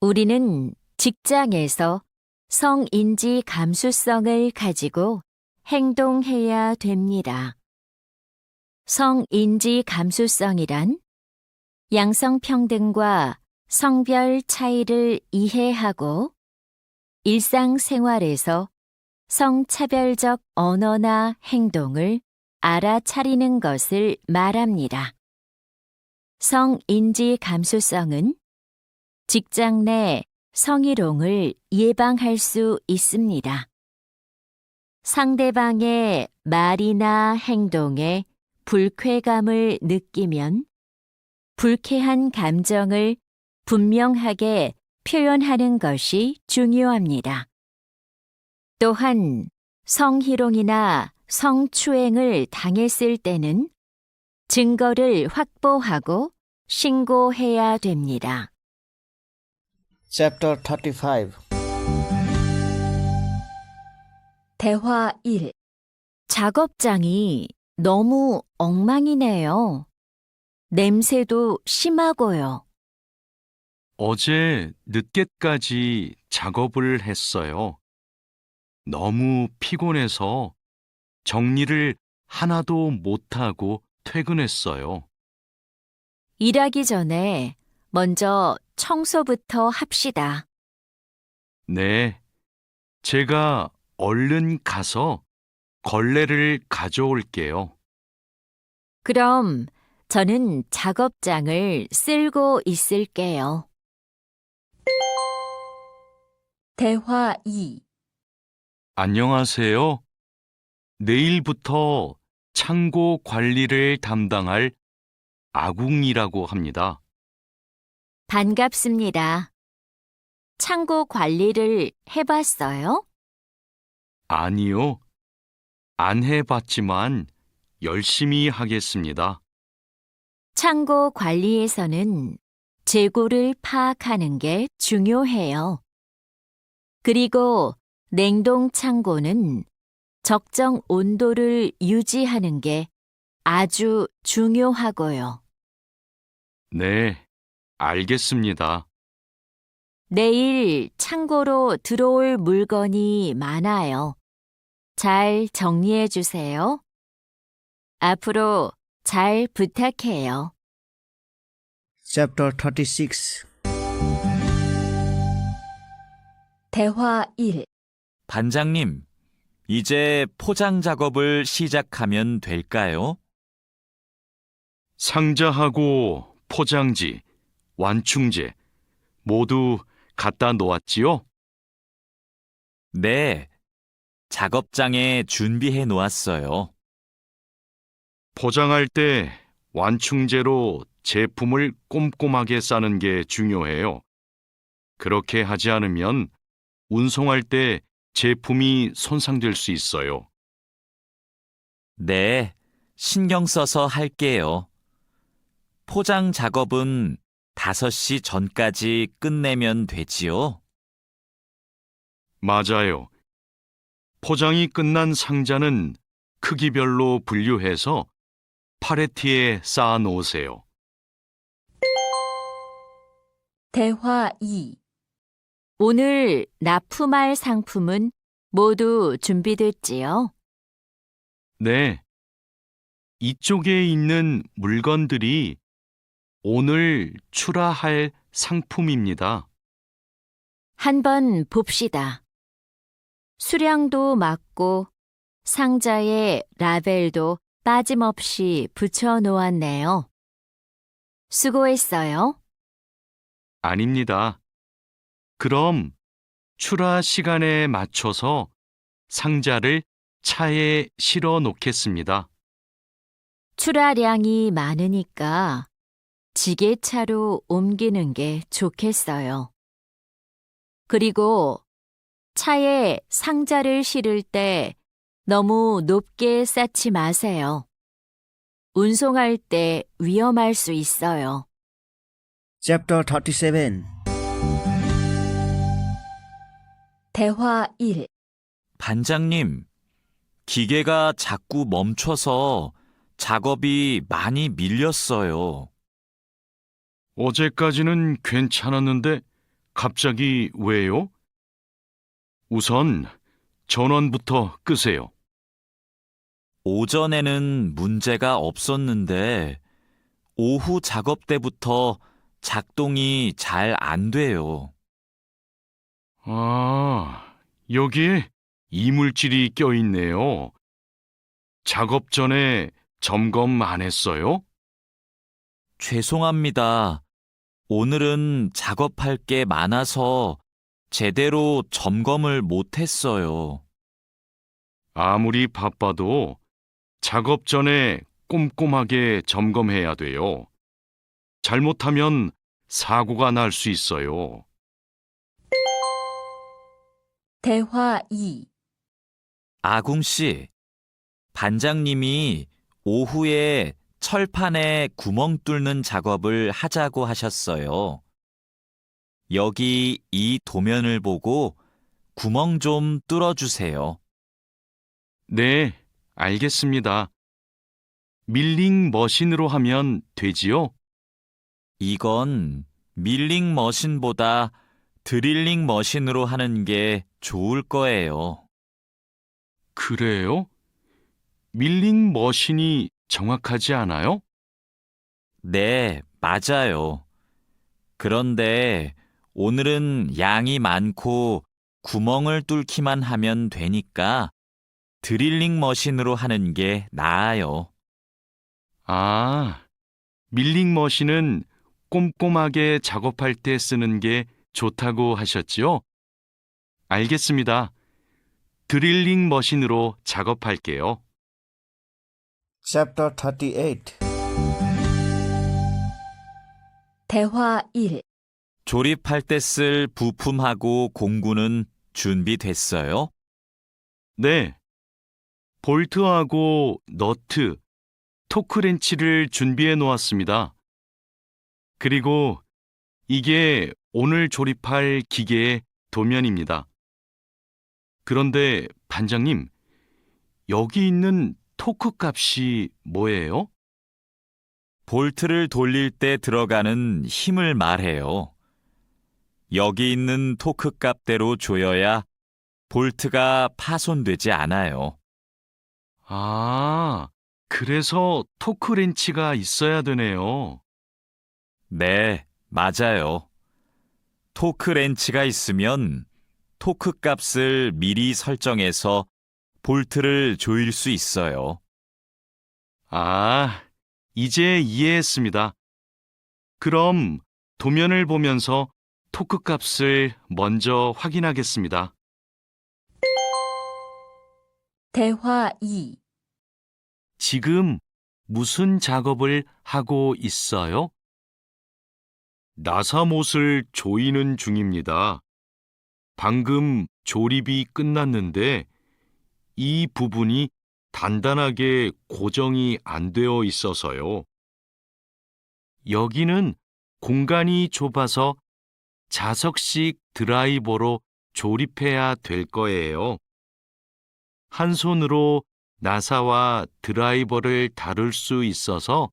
우리는 직장에서 성인지 감수성을 가지고 행동해야 됩니다. 성인지 감수성이란 양성평등과 성별 차이를 이해하고 일상생활에서 성차별적 언어나 행동을 알아차리는 것을 말합니다. 성인지 감수성은 직장 내 성희롱을 예방할 수 있습니다. 상대방의 말이나 행동에 불쾌감을 느끼면 불쾌한 감정을 분명하게 표현하는 것이 중요합니다. 또한 성희롱이나 성추행을 당했을 때는 증거를 확보하고 신고해야 됩니다. Chapter 35. 대화 1. 작업장이 너무 엉망이네요. 냄새도 심하고요. 어제 늦게까지 작업을 했어요. 너무 피곤해서 정리를 하나도 못하고 퇴근했어요. 일하기 전에 먼저 청소부터 합시다. 네, 제가 얼른 가서 걸레를 가져올게요. 그럼 저는 작업장을 쓸고 있을게요. 대화 2. 안녕하세요. 내일부터 창고 관리를 담당할 아궁이라고 합니다. 반갑습니다. 창고 관리를 해봤어요? 아니요, 안 해봤지만 열심히 하겠습니다. 창고 관리에서는 재고를 파악하는 게 중요해요. 그리고 냉동 창고는 적정 온도를 유지하는 게 아주 중요하고요. 네, 알겠습니다. 내일 창고로 들어올 물건이 많아요. 잘 정리해 주세요. 앞으로 잘 부탁해요. Chapter 36. 대화 1. 반장님, 이제 포장 작업을 시작하면 될까요? 상자하고 포장지, 완충제 모두 갖다 놓았지요? 네, 작업장에 준비해 놓았어요. 포장할 때 완충제로 제품을 꼼꼼하게 싸는 게 중요해요. 그렇게 하지 않으면 운송할 때 제품이 손상될 수 있어요. 네, 신경 써서 할게요. 포장 작업은 5시 전까지 끝내면 되지요? 맞아요. 포장이 끝난 상자는 크기별로 분류해서 팔레트에 쌓아 놓으세요. 대화 2. 오늘 납품할 상품은 모두 준비됐지요? 네. 이쪽에 있는 물건들이 오늘 출하할 상품입니다. 한번 봅시다. 수량도 맞고 상자에 라벨도 빠짐없이 붙여 놓았네요. 수고했어요. 아닙니다. 그럼 출하 시간에 맞춰서 상자를 차에 실어 놓겠습니다. 출하량이 많으니까 지게차로 옮기는 게 좋겠어요. 그리고 차에 상자를 실을 때 너무 높게 쌓지 마세요. 운송할 때 위험할 수 있어요. Chapter 37. 대화 1. 반장님, 기계가 자꾸 멈춰서 작업이 많이 밀렸어요. 어제까지는 괜찮았는데 갑자기 왜요? 우선 전원부터 끄세요. 오전에는 문제가 없었는데 오후 작업 때부터 작동이 잘 안 돼요. 아, 여기에 이물질이 껴있네요. 작업 전에 점검 안 했어요? 죄송합니다. 오늘은 작업할 게 많아서 제대로 점검을 못 했어요. 아무리 바빠도 작업 전에 꼼꼼하게 점검해야 돼요. 잘못하면 사고가 날 수 있어요. 대화 2. 아궁 씨, 반장님이 오후에 철판에 구멍 뚫는 작업을 하자고 하셨어요. 여기 이 도면을 보고 구멍 좀 뚫어주세요. 네, 알겠습니다. 밀링 머신으로 하면 되지요? 이건 밀링 머신보다 드릴링 머신으로 하는 게 좋을 거예요. 그래요? 밀링 머신이 정확하지 않아요? 네, 맞아요. 그런데 오늘은 양이 많고 구멍을 뚫기만 하면 되니까 드릴링 머신으로 하는 게 나아요. 아, 밀링 머신은 꼼꼼하게 작업할 때 쓰는 게 좋다고 하셨지요? 알겠습니다. 드릴링 머신으로 작업할게요. Chapter 38. 대화 1. 조립할 때 쓸 부품하고 공구는 준비됐어요? 네. 볼트하고 너트, 토크렌치를 준비해 놓았습니다. 그리고 이게 오늘 조립할 기계의 도면입니다. 그런데 반장님, 여기 있는 토크 값이 뭐예요? 볼트를 돌릴 때 들어가는 힘을 말해요. 여기 있는 토크 값대로 조여야 볼트가 파손되지 않아요. 아, 그래서 토크렌치가 있어야 되네요. 네, 맞아요. 토크 렌치가 있으면 토크 값을 미리 설정해서 볼트를 조일 수 있어요. 아, 이제 이해했습니다. 그럼 도면을 보면서 토크 값을 먼저 확인하겠습니다. 대화 2. 지금 무슨 작업을 하고 있어요? 나사못을 조이는 중입니다. 방금 조립이 끝났는데 이 부분이 단단하게 고정이 안 되어 있어서요. 여기는 공간이 좁아서 자석식 드라이버로 조립해야 될 거예요. 한 손으로 나사와 드라이버를 다룰 수 있어서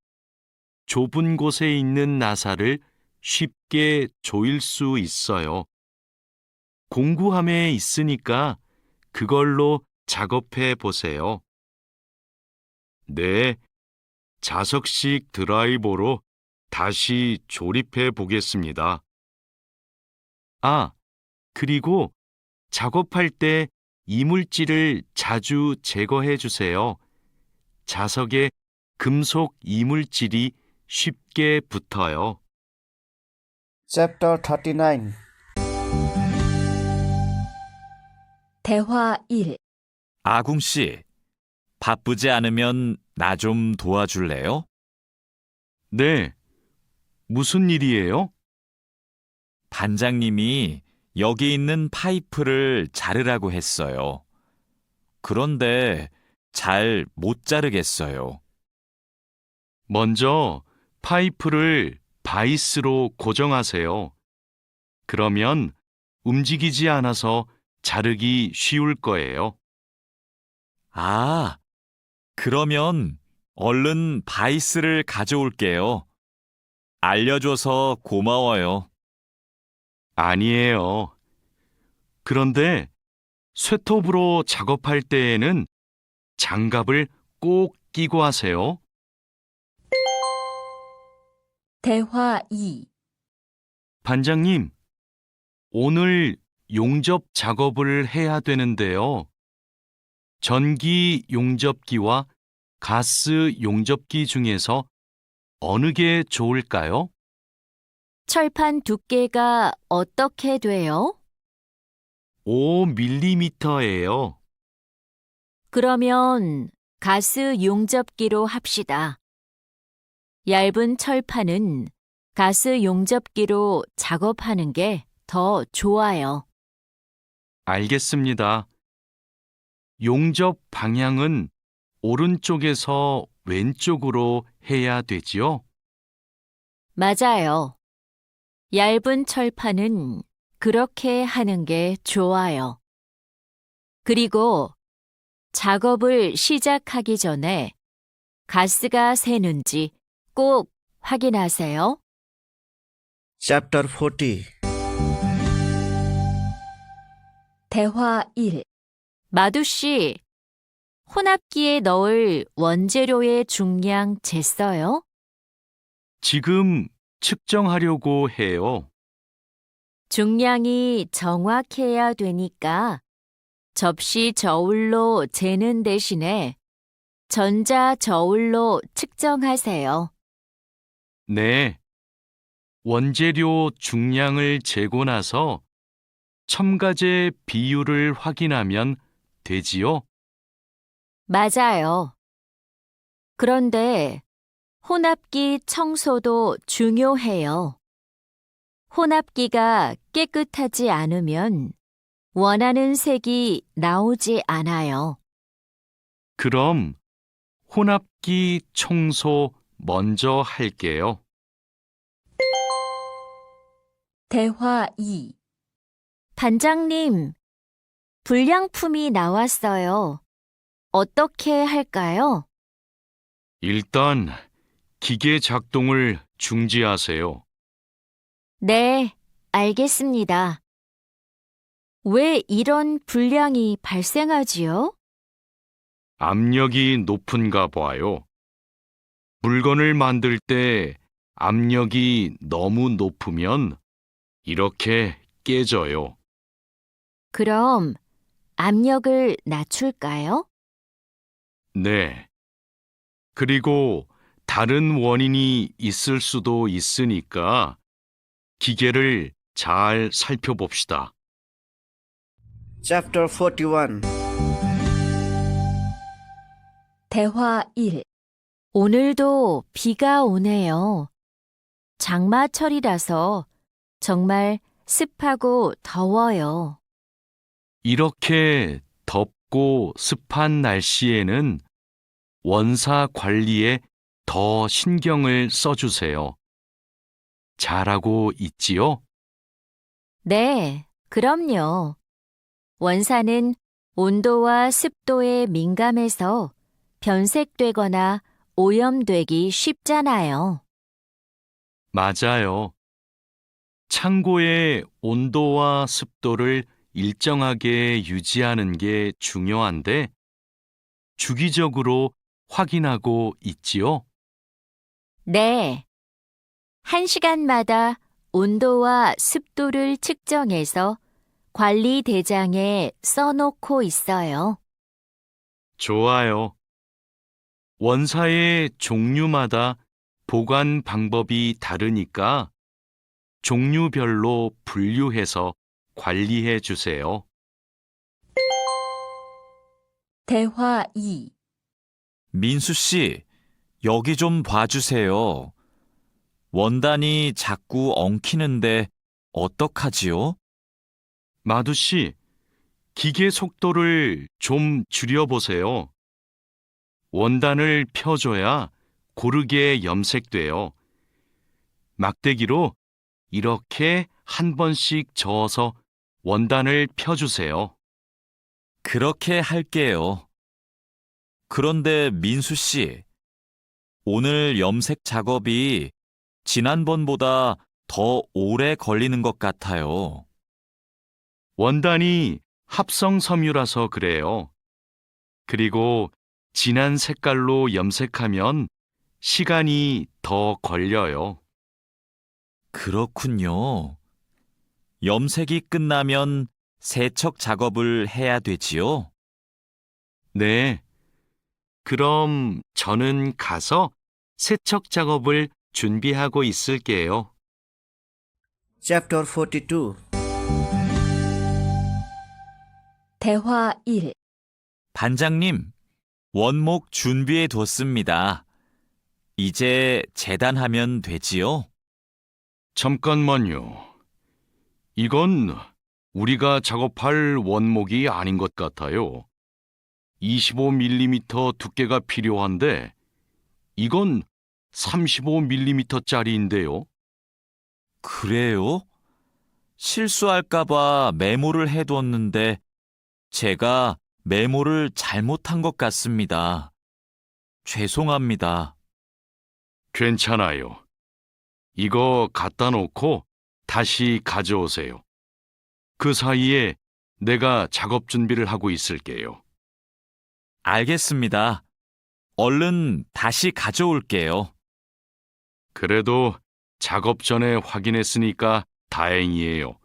좁은 곳에 있는 나사를 쉽게 조일 수 있어요. 공구함에 있으니까 그걸로 작업해 보세요. 네, 자석식 드라이버로 다시 조립해 보겠습니다. 아, 그리고 작업할 때 이물질을 자주 제거해 주세요. 자석에 금속 이물질이 쉽게 붙어요. Chapter 39. 대화 1. 아궁 씨, 바쁘지 않으면 나 좀 도와줄래요? 네, 무슨 일이에요? 반장님이 여기 있는 파이프를 자르라고 했어요. 그런데 잘 못 자르겠어요. 먼저 파이프를 바이스로 고정하세요. 그러면 움직이지 않아서 자르기 쉬울 거예요. 아, 그러면 얼른 바이스를 가져올게요. 알려줘서 고마워요. 아니에요. 그런데 쇠톱으로 작업할 때에는 장갑을 꼭 끼고 하세요. 대화 2. 반장님, 오늘 용접 작업을 해야 되는데요. 전기 용접기와 가스 용접기 중에서 어느 게 좋을까요? 철판 두께가 어떻게 돼요? 5mm예요. 그러면 가스 용접기로 합시다. 얇은 철판은 가스 용접기로 작업하는 게 더 좋아요. 알겠습니다. 용접 방향은 오른쪽에서 왼쪽으로 해야 되지요? 맞아요. 얇은 철판은 그렇게 하는 게 좋아요. 그리고 작업을 시작하기 전에 가스가 새는지 꼭 확인하세요. Chapter 40. 대화 1. 마두 씨, 혼합기에 넣을 원재료의 중량 쟀어요? 지금 측정하려고 해요. 중량이 정확해야 되니까 접시 저울로 재는 대신에 전자 저울로 측정하세요. 네. 원재료 중량을 재고 나서 첨가제 비율을 확인하면 되지요? 맞아요. 그런데 혼합기 청소도 중요해요. 혼합기가 깨끗하지 않으면 원하는 색이 나오지 않아요. 그럼 혼합기 청소 먼저 할게요. 대화 2. 반장님, 불량품이 나왔어요. 어떻게 할까요? 일단 기계 작동을 중지하세요. 네, 알겠습니다. 왜 이런 불량이 발생하지요? 압력이 높은가 봐요. 물건을 만들 때 압력이 너무 높으면 이렇게 깨져요. 그럼 압력을 낮출까요? 네. 그리고 다른 원인이 있을 수도 있으니까 기계를 잘 살펴봅시다. Chapter 41. 대화 1. 오늘도 비가 오네요. 장마철이라서 정말 습하고 더워요. 이렇게 덥고 습한 날씨에는 원사 관리에 더 신경을 써주세요. 잘하고 있지요? 네, 그럼요. 원사는 온도와 습도에 민감해서 변색되거나 오염되기 쉽잖아요. 맞아요. 창고의 온도와 습도를 일정하게 유지하는 게 중요한데 주기적으로 확인하고 있지요? 네. 1시간마다 온도와 습도를 측정해서 관리 대장에 써놓고 있어요. 좋아요. 원사의 종류마다 보관 방법이 다르니까 종류별로 분류해서 관리해 주세요. 대화 2. 민수 씨, 여기 좀 봐주세요. 원단이 자꾸 엉키는데 어떡하지요? 마두 씨, 기계 속도를 좀 줄여보세요. 원단을 펴줘야 고르게 염색돼요. 막대기로 이렇게 한 번씩 저어서 원단을 펴주세요. 그렇게 할게요. 그런데 민수 씨, 오늘 염색 작업이 지난번보다 더 오래 걸리는 것 같아요. 원단이 합성 섬유라서 그래요. 그리고 진한 색깔로 염색하면 시간이 더 걸려요. 그렇군요. 염색이 끝나면 세척 작업을 해야 되지요? 네. 그럼 저는 가서 세척 작업을 준비하고 있을게요. Chapter 42. 대화 1. 반장님, 원목 준비해 뒀습니다. 이제 재단하면 되지요? 잠깐만요. 이건 우리가 작업할 원목이 아닌 것 같아요. 25mm 두께가 필요한데 이건 35mm짜리인데요. 그래요? 실수할까봐 메모를 해두었는데 제가 메모를 잘못한 것 같습니다. 죄송합니다. 괜찮아요. 이거 갖다 놓고 다시 가져오세요. 그 사이에 내가 작업 준비를 하고 있을게요. 알겠습니다. 얼른 다시 가져올게요. 그래도 작업 전에 확인했으니까 다행이에요.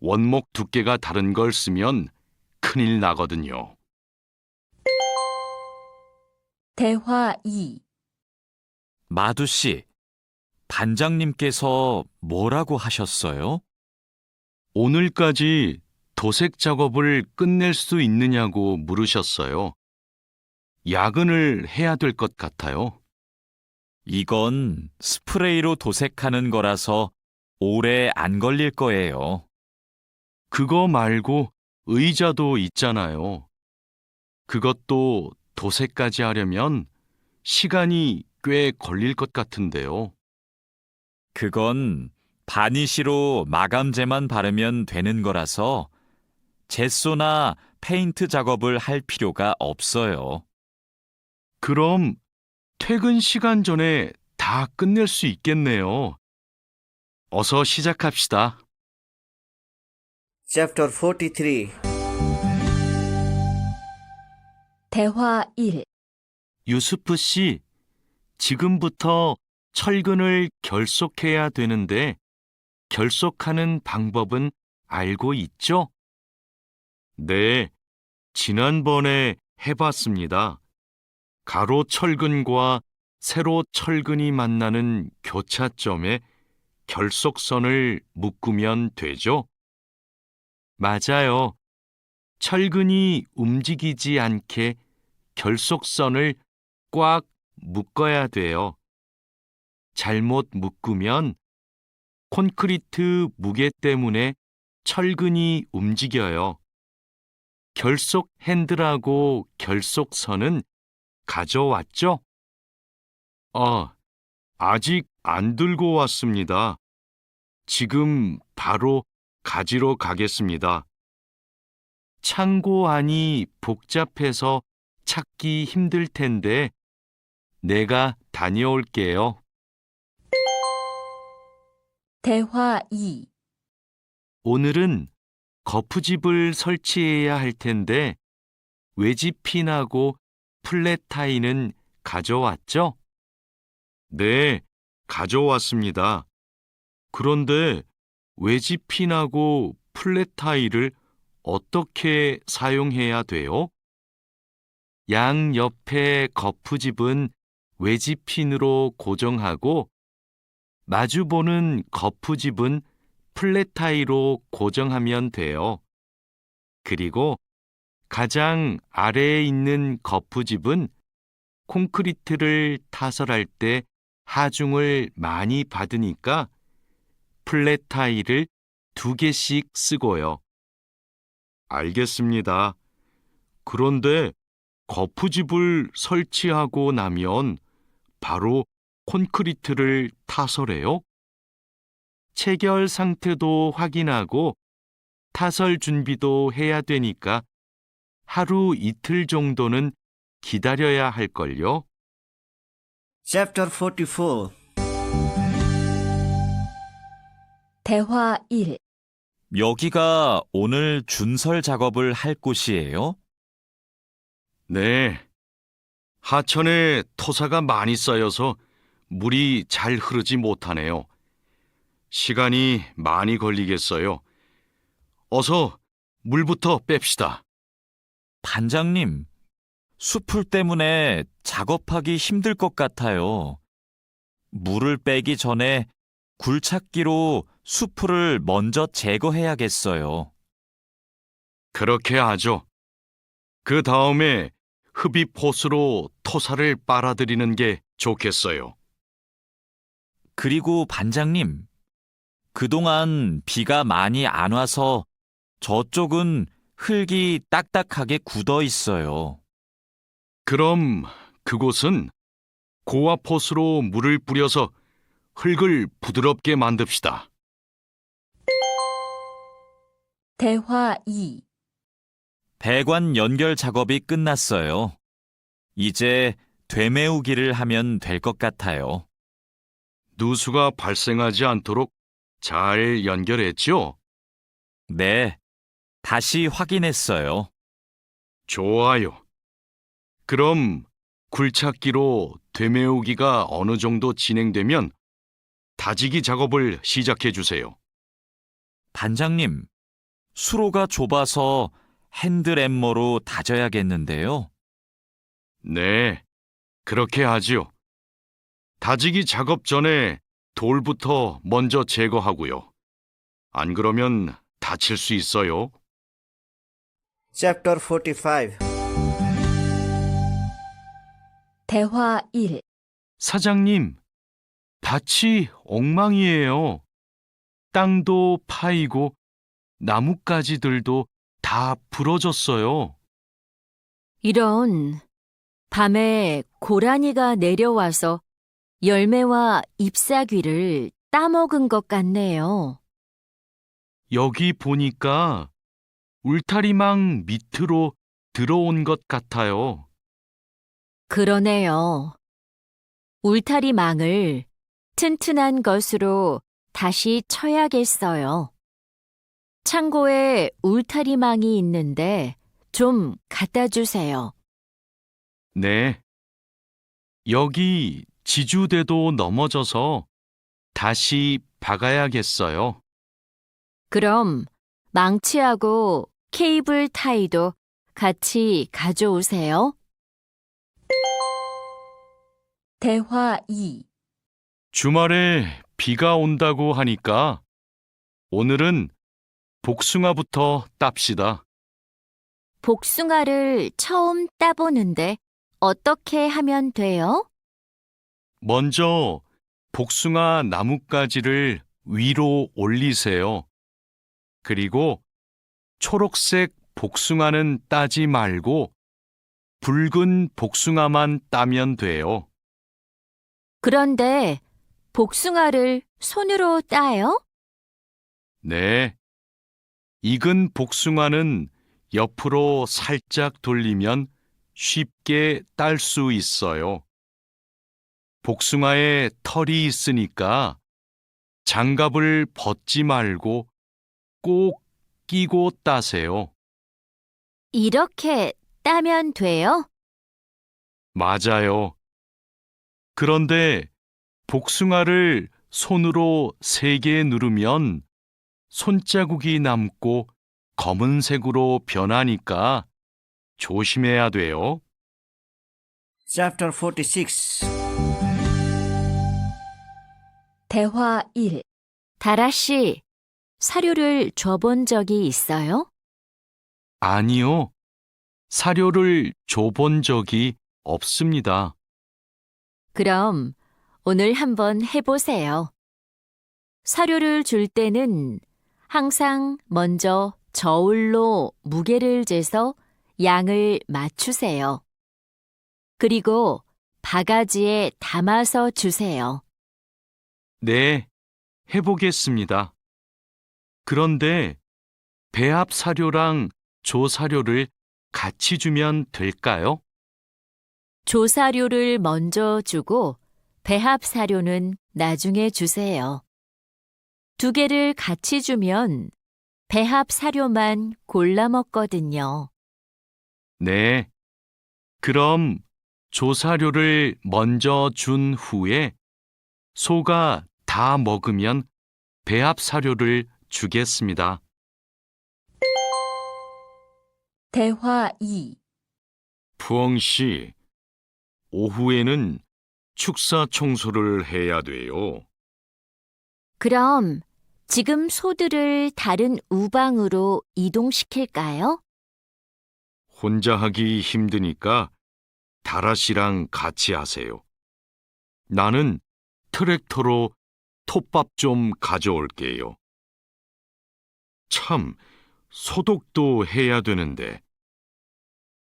원목 두께가 다른 걸 쓰면 큰일 나거든요. 대화 2. 마두 씨, 반장님께서 뭐라고 하셨어요? 오늘까지 도색 작업을 끝낼 수 있느냐고 물으셨어요. 야근을 해야 될 것 같아요. 이건 스프레이로 도색하는 거라서 오래 안 걸릴 거예요. 그거 말고 의자도 있잖아요. 그것도 도색까지 하려면 시간이 꽤 걸릴 것 같은데요. 그건 바니쉬로 마감제만 바르면 되는 거라서 젯소나 페인트 작업을 할 필요가 없어요. 그럼 퇴근 시간 전에 다 끝낼 수 있겠네요. 어서 시작합시다. Chapter 43. 대화 1. 유수프 씨, 지금부터 철근을 결속해야 되는데 결속하는 방법은 알고 있죠? 네, 지난번에 해봤습니다. 가로 철근과 세로 철근이 만나는 교차점에 결속선을 묶으면 되죠? 맞아요. 철근이 움직이지 않게 결속선을 꽉 묶어야 돼요. 잘못 묶으면 콘크리트 무게 때문에 철근이 움직여요. 결속 핸들하고 결속선은 가져왔죠? 아직 안 들고 왔습니다. 지금 바로 가지러 가겠습니다. 창고 안이 복잡해서 찾기 힘들 텐데 내가 다녀올게요. 대화 2. 오늘은 거푸집을 설치해야 할 텐데 외집핀하고 플랫타이는 가져왔죠? 네, 가져왔습니다. 그런데 외집핀하고 플랫타이를 어떻게 사용해야 돼요? 양 옆에 거푸집은 외집핀으로 고정하고 마주보는 거푸집은 플랫타이로 고정하면 돼요. 그리고 가장 아래에 있는 거푸집은 콘크리트를 타설할 때 하중을 많이 받으니까 플랫타이를 2개씩 쓰고요. 알겠습니다. 그런데 거푸집을 설치하고 나면 바로 콘크리트를 타설해요? 체결 상태도 확인하고 타설 준비도 해야 되니까 하루 이틀 정도는 기다려야 할걸요? Chapter 44. 대화 1. 여기가 오늘 준설 작업을 할 곳이에요? 네. 하천에 토사가 많이 쌓여서 물이 잘 흐르지 못하네요. 시간이 많이 걸리겠어요. 어서 물부터 뺍시다. 반장님, 숲풀 때문에 작업하기 힘들 것 같아요. 물을 빼기 전에 굴착기로 숲풀을 먼저 제거해야겠어요. 그렇게 하죠. 그 다음에 흡입 호스로 토사를 빨아들이는 게 좋겠어요. 그리고 반장님, 그동안 비가 많이 안 와서 저쪽은 흙이 딱딱하게 굳어 있어요. 그럼 그곳은 고압 호스로 물을 뿌려서 흙을 부드럽게 만듭시다. 대화 2. 배관 연결 작업이 끝났어요. 이제 되메우기를 하면 될 것 같아요. 누수가 발생하지 않도록 잘 연결했죠? 네, 다시 확인했어요. 좋아요. 그럼 굴착기로 되메우기가 어느 정도 진행되면 다지기 작업을 시작해 주세요. 반장님, 수로가 좁아서 핸드램머로 다져야겠는데요. 네, 그렇게 하지요. 다지기 작업 전에 돌부터 먼저 제거하고요. 안 그러면 다칠 수 있어요. Chapter 45. 대화 1. 사장님, 밭이 엉망이에요. 땅도 파이고 나뭇가지들도 다 부러졌어요. 이런, 밤에 고라니가 내려와서 열매와 잎사귀를 따먹은 것 같네요. 여기 보니까 울타리망 밑으로 들어온 것 같아요. 그러네요. 울타리망을 튼튼한 것으로 다시 쳐야겠어요. 창고에 울타리망이 있는데 좀 갖다 주세요. 네. 여기 지주대도 넘어져서 다시 박아야겠어요. 그럼 망치하고 케이블 타이도 같이 가져오세요. 대화 2. 주말에 비가 온다고 하니까 오늘은 복숭아부터 땁시다. 복숭아를 처음 따보는데 어떻게 하면 돼요? 먼저 복숭아 나뭇가지를 위로 올리세요. 그리고 초록색 복숭아는 따지 말고 붉은 복숭아만 따면 돼요. 그런데 복숭아를 손으로 따요? 네. 익은 복숭아는 옆으로 살짝 돌리면 쉽게 딸 수 있어요. 복숭아에 털이 있으니까 장갑을 벗지 말고 꼭 끼고 따세요. 이렇게 따면 돼요? 맞아요. 그런데 복숭아를 손으로 세게 누르면 손자국이 남고 검은색으로 변하니까 조심해야 돼요. Chapter 46. 대화 1. 다라 씨, 사료를 줘본 적이 있어요? 아니요. 사료를 줘본 적이 없습니다. 그럼 오늘 한번 해보세요. 사료를 줄 때는 항상 먼저 저울로 무게를 재서 양을 맞추세요. 그리고 바가지에 담아서 주세요. 네, 해보겠습니다. 그런데 배합 사료랑 조사료를 같이 주면 될까요? 조사료를 먼저 주고 배합 사료는 나중에 주세요. 두 개를 같이 주면 배합 사료만 골라 먹거든요. 네. 그럼 조사료를 먼저 준 후에 소가 다 먹으면 배합 사료를 주겠습니다. 대화 2. 푸엉 씨, 오후에는 축사 청소를 해야 돼요. 그럼 지금 소들을 다른 우방으로 이동시킬까요? 혼자 하기 힘드니까 다라 씨랑 같이 하세요. 나는 트랙터로 톱밥 좀 가져올게요. 참, 소독도 해야 되는데.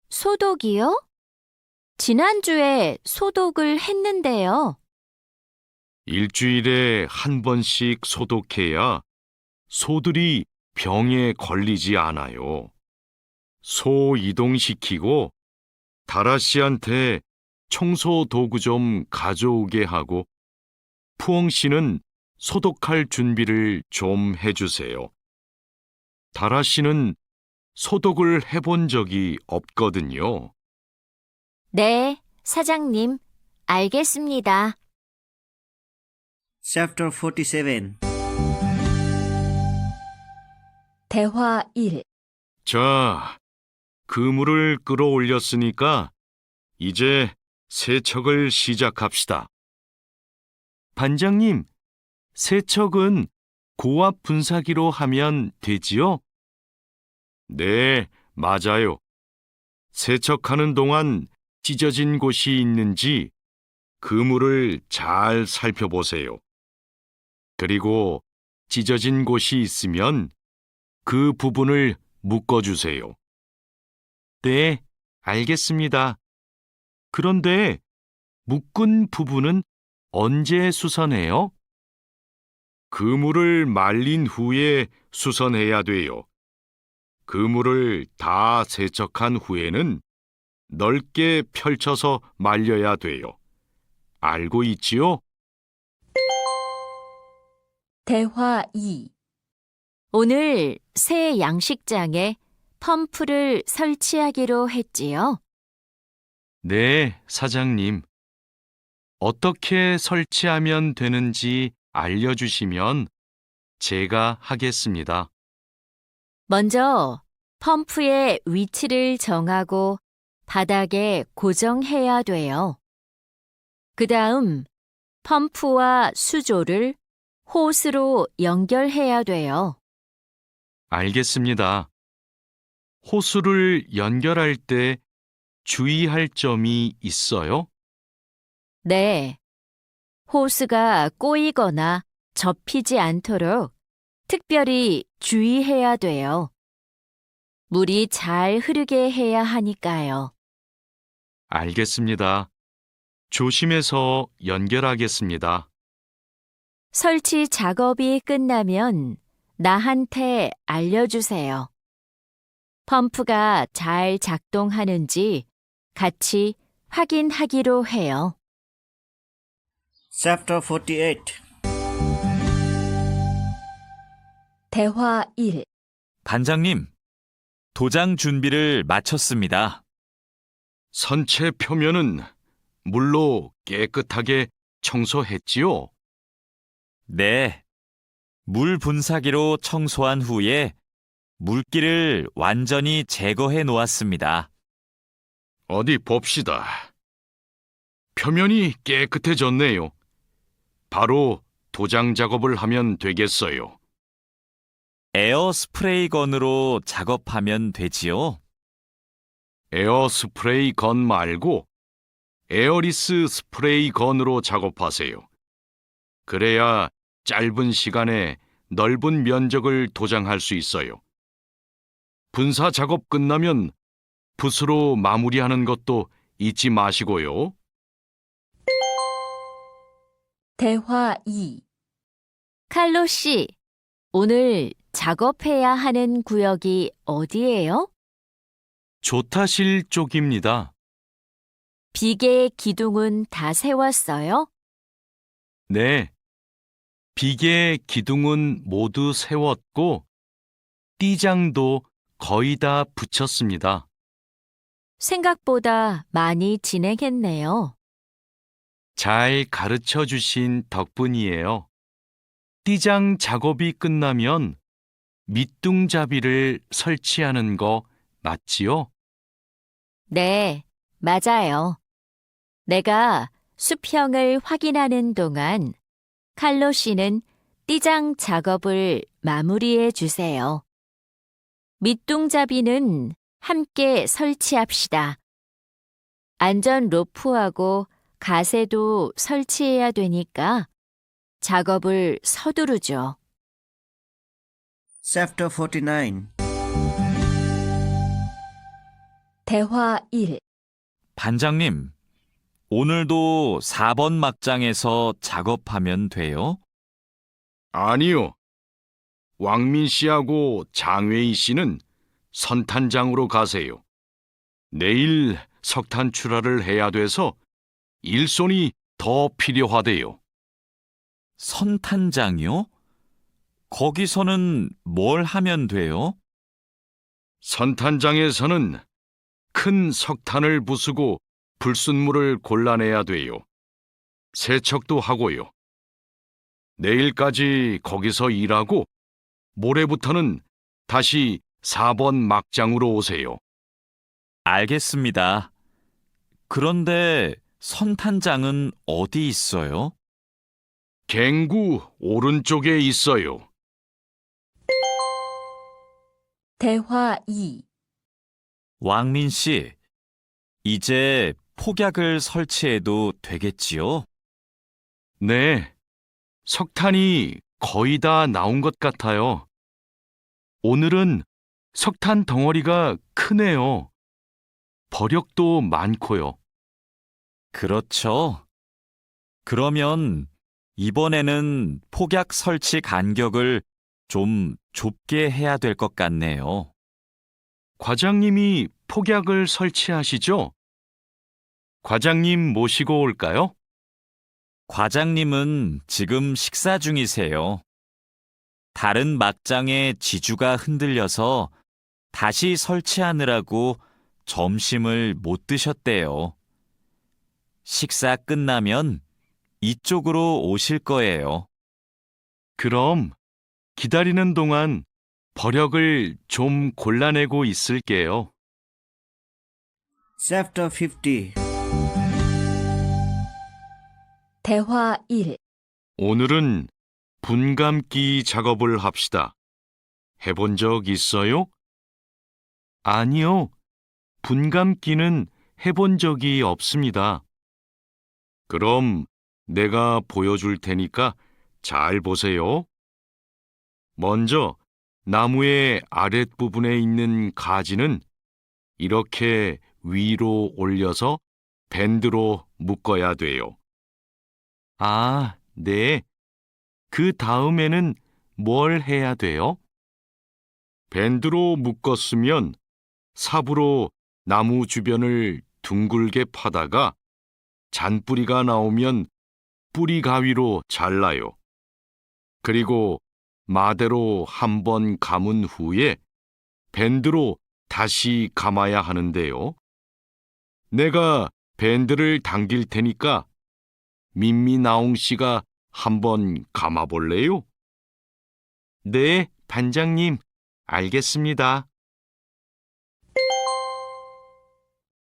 소독이요? 지난주에 소독을 했는데요. 일주일에 한 번씩 소독해야 소들이 병에 걸리지 않아요. 소 이동시키고 다라 씨한테 청소 도구 좀 가져오게 하고 푸엉 씨는 소독할 준비를 좀 해주세요. 다라 씨는 소독을 해본 적이 없거든요. 네, 사장님, 알겠습니다. Chapter 47. 대화 1. 자, 그물을 끌어올렸으니까 이제 세척을 시작합시다. 반장님, 세척은 고압 분사기로 하면 되지요? 네, 맞아요. 세척하는 동안 찢어진 곳이 있는지 그물을 잘 살펴보세요. 그리고 찢어진 곳이 있으면 그 부분을 묶어주세요. 네, 알겠습니다. 그런데 묶은 부분은 언제 수선해요? 그물을 말린 후에 수선해야 돼요. 그물을 다 세척한 후에는 넓게 펼쳐서 말려야 돼요. 알고 있지요? 대화 2. 오늘 새 양식장에 펌프를 설치하기로 했지요. 네, 사장님. 어떻게 설치하면 되는지 알려주시면 제가 하겠습니다. 먼저 펌프의 위치를 정하고 바닥에 고정해야 돼요. 그 다음 펌프와 수조를 호스로 연결해야 돼요. 알겠습니다. 호수를 연결할 때 주의할 점이 있어요? 네. 호스가 꼬이거나 접히지 않도록 특별히 주의해야 돼요. 물이 잘 흐르게 해야 하니까요. 알겠습니다. 조심해서 연결하겠습니다. 설치 작업이 끝나면 나한테 알려주세요. 펌프가 잘 작동하는지 같이 확인하기로 해요. Chapter 48. 대화 1. 반장님, 도장 준비를 마쳤습니다. 선체 표면은 물로 깨끗하게 청소했지요? 네. 물 분사기로 청소한 후에 물기를 완전히 제거해 놓았습니다. 어디 봅시다. 표면이 깨끗해졌네요. 바로 도장 작업을 하면 되겠어요. 에어 스프레이 건으로 작업하면 되지요? 에어 스프레이 건 말고 에어리스 스프레이 건으로 작업하세요. 그래야 짧은 시간에 넓은 면적을 도장할 수 있어요. 분사 작업 끝나면 붓으로 마무리하는 것도 잊지 마시고요. 대화 2. 칼로 씨, 오늘 작업해야 하는 구역이 어디예요? 조타실 쪽입니다. 비계 기둥은 다 세웠어요? 네. 비계 기둥은 모두 세웠고 띠장도 거의 다 붙였습니다. 생각보다 많이 진행했네요. 잘 가르쳐 주신 덕분이에요. 띠장 작업이 끝나면 밑둥잡이를 설치하는 거 맞지요? 네, 맞아요. 내가 수평을 확인하는 동안 칼로 씨는 띠장 작업을 마무리해 주세요. 밑둥잡이는 함께 설치합시다. 안전 로프하고 가세도 설치해야 되니까 작업을 서두르죠. Chapter 49. 대화 1. 반장님, 오늘도 4번 막장에서 작업하면 돼요? 아니요. 왕민 씨하고 장웨이 씨는 선탄장으로 가세요. 내일 석탄 출하를 해야 돼서 일손이 더 필요하대요. 선탄장이요? 거기서는 뭘 하면 돼요? 선탄장에서는 큰 석탄을 부수고 불순물을 골라내야 돼요. 세척도 하고요. 내일까지 거기서 일하고 모레부터는 다시 4번 막장으로 오세요. 알겠습니다. 그런데 선탄장은 어디 있어요? 갱구 오른쪽에 있어요. 대화 2. 왕민 씨, 이제 폭약을 설치해도 되겠지요? 네, 석탄이 거의 다 나온 것 같아요. 오늘은 석탄 덩어리가 크네요. 버력도 많고요. 그렇죠. 그러면 이번에는 폭약 설치 간격을 좀 좁게 해야 될 것 같네요. 과장님이 폭약을 설치하시죠? 과장님 모시고 올까요? 과장님은 지금 식사 중이세요. 다른 막장의 지주가 흔들려서 다시 설치하느라고 점심을 못 드셨대요. 식사 끝나면 이쪽으로 오실 거예요. 그럼 기다리는 동안 버력을 좀 골라내고 있을게요. Chapter 50. 대화 1. 오늘은 분감기 작업을 합시다. 해본 적 있어요? 아니요. 분감기는 해본 적이 없습니다. 그럼 내가 보여줄 테니까 잘 보세요. 먼저 나무의 아랫부분에 있는 가지는 이렇게 위로 올려서 밴드로 묶어야 돼요. 아, 네. 그 다음에는 뭘 해야 돼요? 밴드로 묶었으면 삽으로 나무 주변을 둥글게 파다가 잔뿌리가 나오면 뿌리 가위로 잘라요. 그리고 마대로 한번 감은 후에 밴드로 다시 감아야 하는데요. 내가 밴드를 당길 테니까 민미나옹 씨가 한번 감아볼래요? 네, 반장님, 알겠습니다.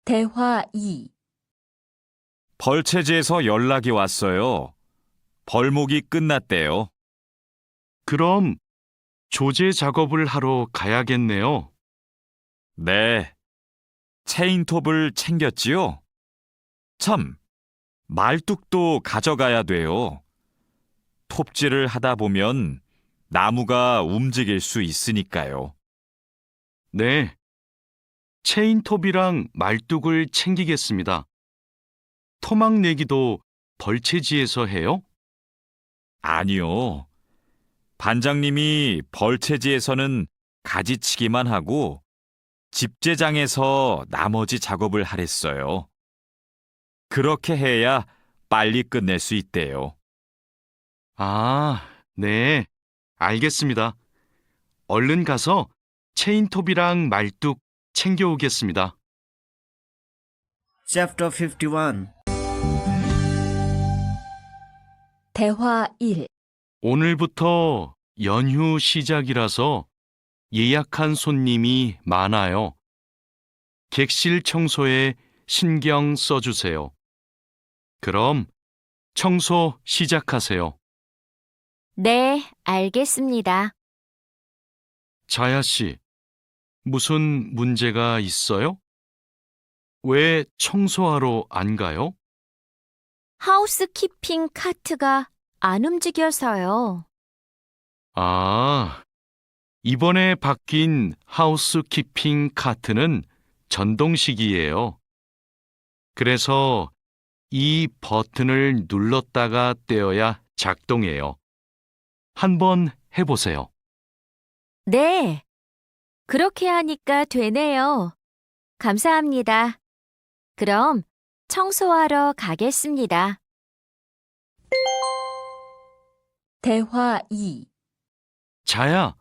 대화 2. 벌채지에서 연락이 왔어요. 벌목이 끝났대요. 그럼 조제 작업을 하러 가야겠네요. 네. 체인톱을 챙겼지요? 참, 말뚝도 가져가야 돼요. 톱질을 하다 보면 나무가 움직일 수 있으니까요. 네, 체인톱이랑 말뚝을 챙기겠습니다. 토막 내기도 벌채지에서 해요? 아니요. 반장님이 벌채지에서는 가지치기만 하고 집재장에서 나머지 작업을 하랬어요. 그렇게 해야 빨리 끝낼 수 있대요. 아, 네, 알겠습니다. 얼른 가서 체인톱이랑 말뚝 챙겨오겠습니다. Chapter 51. 대화 1. 오늘부터 연휴 시작이라서 예약한 손님이 많아요. 객실 청소에 신경 써주세요. 그럼 청소 시작하세요. 네, 알겠습니다. 자야 씨, 무슨 문제가 있어요? 왜 청소하러 안 가요? 하우스키핑 카트가 안 움직여서요. 아, 이번에 바뀐 하우스키핑 카트는 전동식이에요. 그래서 이 버튼을 눌렀다가 떼어야 작동해요. 한번 해보세요. 네, 그렇게 하니까 되네요. 감사합니다. 그럼 청소하러 가겠습니다. 대화 2. 자야,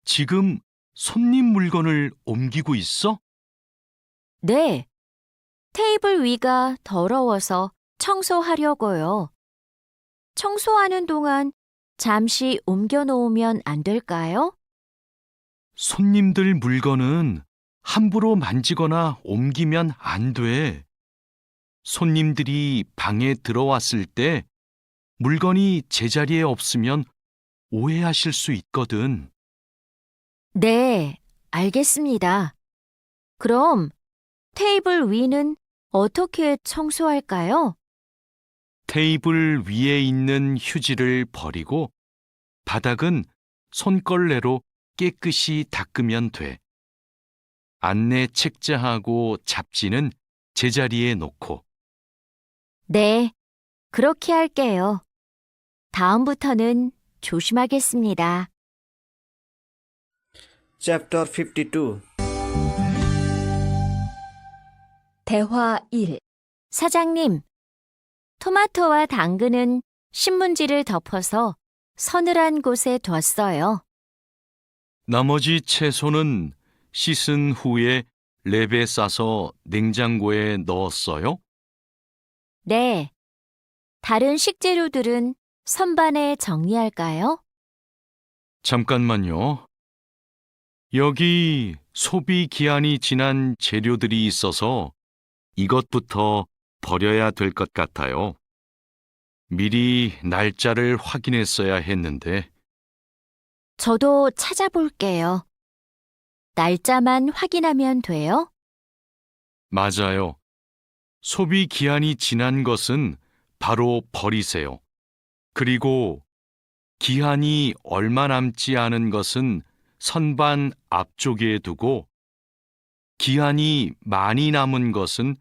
지금 손님 물건을 옮기고 있어? 네, 테이블 위가 더러워서 청소하려고요. 청소하는 동안 잠시 옮겨 놓으면 안 될까요? 손님들 물건은 함부로 만지거나 옮기면 안 돼. 손님들이 방에 들어왔을 때 물건이 제자리에 없으면 오해하실 수 있거든. 네, 알겠습니다. 그럼 테이블 위는 어떻게 청소할까요? 테이블 위에 있는 휴지를 버리고 바닥은 손걸레로 깨끗이 닦으면 돼. 안내 책자하고 잡지는 제자리에 놓고. 네, 그렇게 할게요. 다음부터는 조심하겠습니다. Chapter 52. 대화 1. 사장님, 토마토와 당근은 신문지를 덮어서 서늘한 곳에 뒀어요. 나머지 채소는 씻은 후에 랩에 싸서 냉장고에 넣었어요? 네. 다른 식재료들은 선반에 정리할까요? 잠깐만요. 여기 소비 기한이 지난 재료들이 있어서 이것부터 버려야 될 것 같아요. 미리 날짜를 확인했어야 했는데. 저도 찾아볼게요. 날짜만 확인하면 돼요? 맞아요. 소비 기한이 지난 것은 바로 버리세요. 그리고 기한이 얼마 남지 않은 것은 선반 앞쪽에 두고 기한이 많이 남은 것은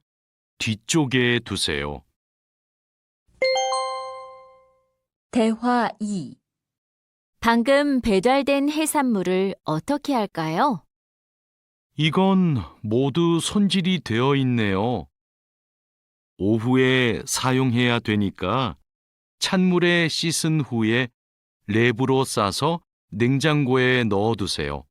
뒤쪽에 두세요. 대화 2. 방금 배달된 해산물을 어떻게 할까요? 이건 모두 손질이 되어 있네요. 오후에 사용해야 되니까 찬물에 씻은 후에 랩으로 싸서 냉장고에 넣어두세요.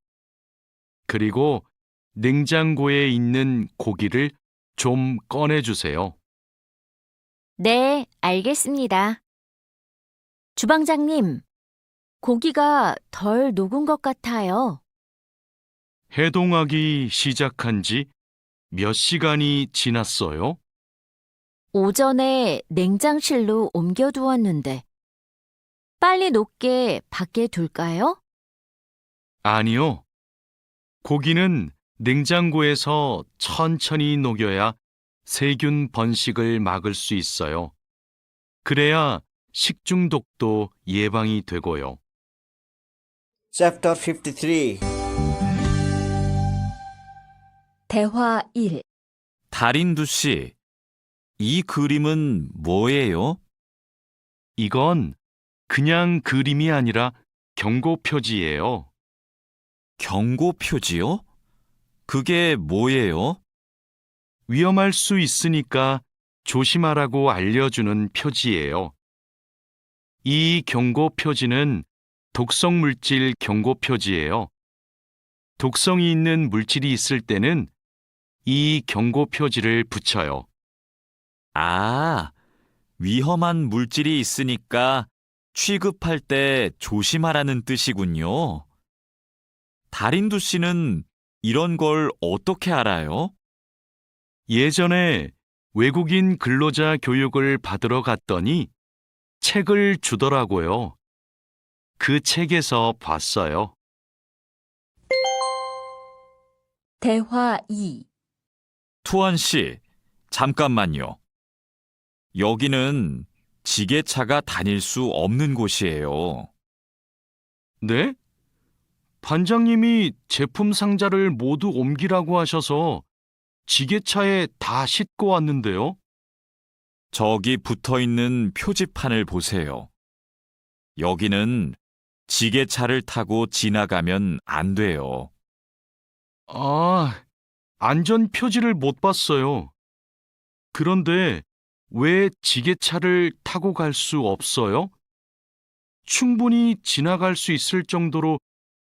그리고 냉장고에 있는 고기를 좀 꺼내주세요. 네, 알겠습니다. 주방장님, 고기가 덜 녹은 것 같아요. 해동하기 시작한 지 몇 시간이 지났어요? 오전에 냉장실로 옮겨두었는데 빨리 녹게 밖에 둘까요? 아니요. 고기는 냉장고에서 천천히 녹여야 세균 번식을 막을 수 있어요. 그래야 식중독도 예방이 되고요. Chapter 53. 대화 1. 달인두 씨, 이 그림은 뭐예요? 이건 그냥 그림이 아니라 경고 표지예요. 경고 표지요? 그게 뭐예요? 위험할 수 있으니까 조심하라고 알려주는 표지예요. 이 경고 표지는 독성 물질 경고 표지예요. 독성이 있는 물질이 있을 때는 이 경고 표지를 붙여요. 아, 위험한 물질이 있으니까 취급할 때 조심하라는 뜻이군요. 달인두 씨는 이런 걸 어떻게 알아요? 예전에 외국인 근로자 교육을 받으러 갔더니 책을 주더라고요. 그 책에서 봤어요. 대화 2. 투원 씨, 잠깐만요. 여기는 지게차가 다닐 수 없는 곳이에요. 네? 반장님이 제품 상자를 모두 옮기라고 하셔서 지게차에 다 싣고 왔는데요. 저기 붙어 있는 표지판을 보세요. 여기는 지게차를 타고 지나가면 안 돼요. 아, 안전 표지를 못 봤어요. 그런데 왜 지게차를 타고 갈 수 없어요? 충분히 지나갈 수 있을 정도로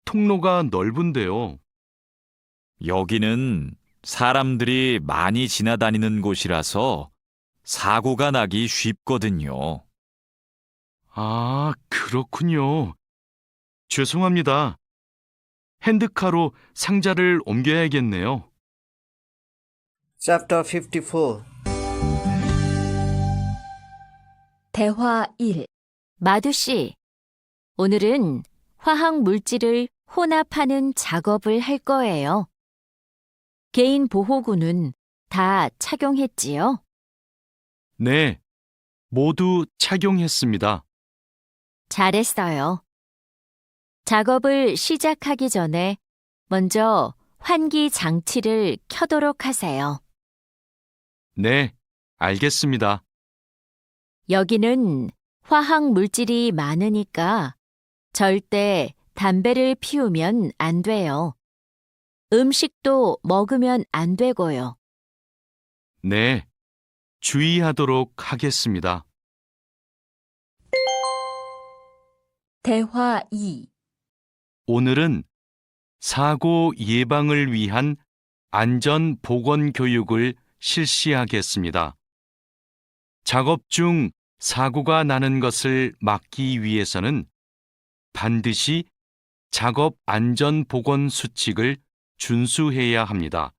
통로가 넓은데요. 여기는 사람들이 많이 지나다니는 곳이라서 사고가 나기 쉽거든요. 아, 그렇군요. 죄송합니다. 핸드카로 상자를 옮겨야겠네요. Chapter 54. 대화 1. 마두 씨, 오늘은 화학 물질을 혼합하는 작업을 할 거예요. 개인 보호구는 다 착용했지요? 네, 모두 착용했습니다. 잘했어요. 작업을 시작하기 전에 먼저 환기 장치를 켜도록 하세요. 네, 알겠습니다. 여기는 화학 물질이 많으니까 절대 담배를 피우면 안 돼요. 음식도 먹으면 안 되고요. 네, 주의하도록 하겠습니다. 대화 2. 오늘은 사고 예방을 위한 안전 보건 교육을 실시하겠습니다. 작업 중 사고가 나는 것을 막기 위해서는 반드시 작업 안전 보건 수칙을 준수해야 합니다.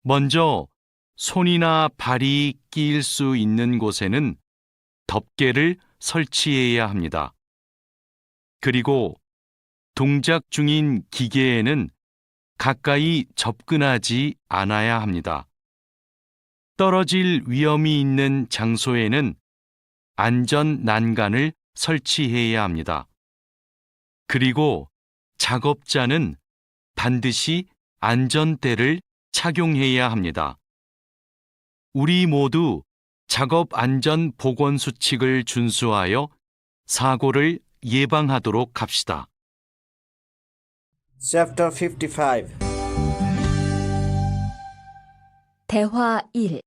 먼저 손이나 발이 끼일 수 있는 곳에는 덮개를 설치해야 합니다. 그리고 동작 중인 기계에는 가까이 접근하지 않아야 합니다. 떨어질 위험이 있는 장소에는 안전 난간을 설치해야 합니다. 그리고 작업자는 반드시 안전대를 착용해야 합니다. 우리 모두 작업 안전 보건 수칙을 준수하여 사고를 예방하도록 합시다. Chapter 55. 대화 1.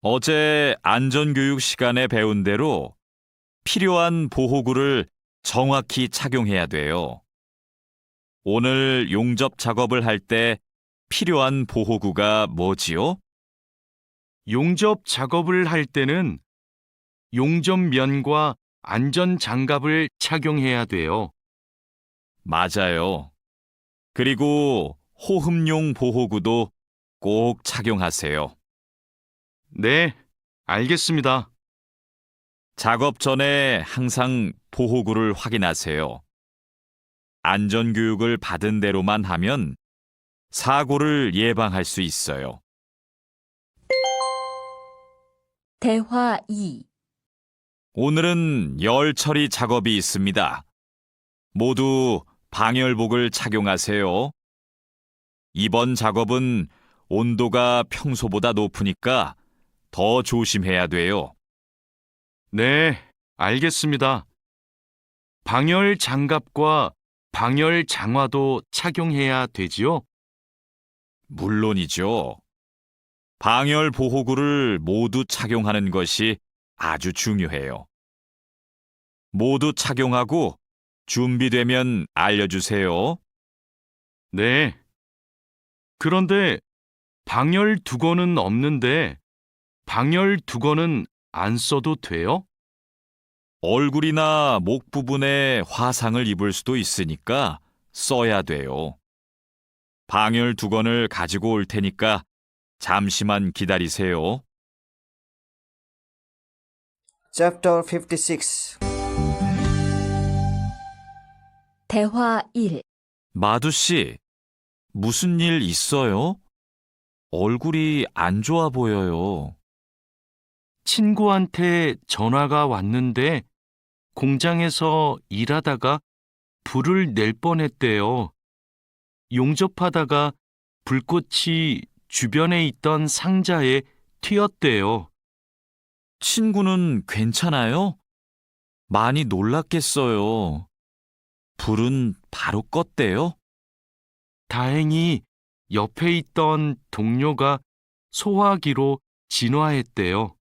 어제 안전교육 시간에 배운 대로 필요한 보호구를 정확히 착용해야 돼요. 오늘 용접 작업을 할 때 필요한 보호구가 뭐지요? 용접 작업을 할 때는 용접면과 안전장갑을 착용해야 돼요. 맞아요. 그리고 호흡용 보호구도 꼭 착용하세요. 네, 알겠습니다. 작업 전에 항상 보호구를 확인하세요. 안전교육을 받은 대로만 하면 사고를 예방할 수 있어요. 대화 2. 오늘은 열 처리 작업이 있습니다. 모두 방열복을 착용하세요. 이번 작업은 온도가 평소보다 높으니까 더 조심해야 돼요. 네, 알겠습니다. 방열 장갑과 방열 장화도 착용해야 되지요? 물론이죠. 방열 보호구를 모두 착용하는 것이 아주 중요해요. 모두 착용하고 준비되면 알려주세요. 네. 그런데 방열 두건은 없는데 방열 두건은 안 써도 돼요? 얼굴이나 목 부분에 화상을 입을 수도 있으니까 써야 돼요. 방열 두건을 가지고 올 테니까 잠시만 기다리세요. Chapter 56. 대화 1. 마두 씨, 무슨 일 있어요? 얼굴이 안 좋아 보여요. 친구한테 전화가 왔는데 공장에서 일하다가 불을 낼 뻔했대요. 용접하다가 불꽃이 주변에 있던 상자에 튀었대요. 친구는 괜찮아요? 많이 놀랐겠어요. 불은 바로 껐대요? 다행히 옆에 있던 동료가 소화기로 진화했대요.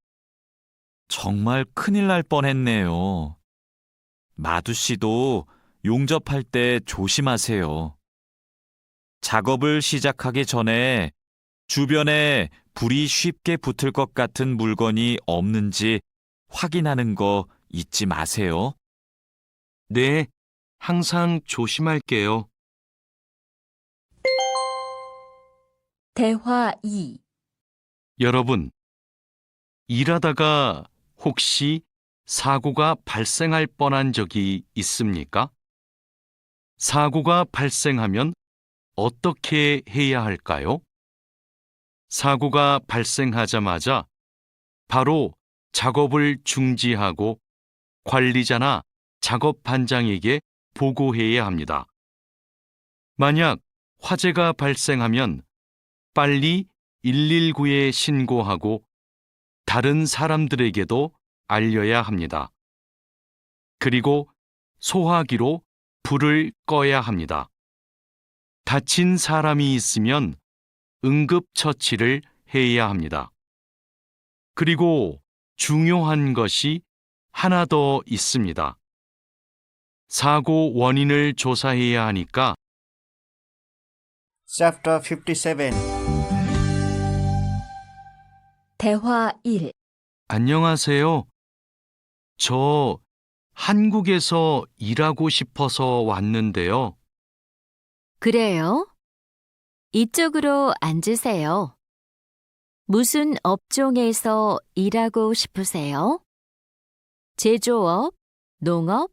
정말 큰일 날 뻔했네요. 마두 씨도 용접할 때 조심하세요. 작업을 시작하기 전에 주변에 불이 쉽게 붙을 것 같은 물건이 없는지 확인하는 거 잊지 마세요. 네, 항상 조심할게요. 대화 2. 여러분, 일하다가 혹시 사고가 발생할 뻔한 적이 있습니까? 사고가 발생하면 어떻게 해야 할까요? 사고가 발생하자마자 바로 작업을 중지하고 관리자나 작업 반장에게 보고해야 합니다. 만약 화재가 발생하면 빨리 119에 신고하고 다른 사람들에게도 알려야 합니다. 그리고 소화기로 불을 꺼야 합니다. 다친 사람이 있으면 응급처치를 해야 합니다. 그리고 중요한 것이 하나 더 있습니다. 사고 원인을 조사해야 하니까 Chapter 57. 대화 1. 안녕하세요. 저 한국에서 일하고 싶어서 왔는데요. 그래요? 이쪽으로 앉으세요. 무슨 업종에서 일하고 싶으세요? 제조업, 농업,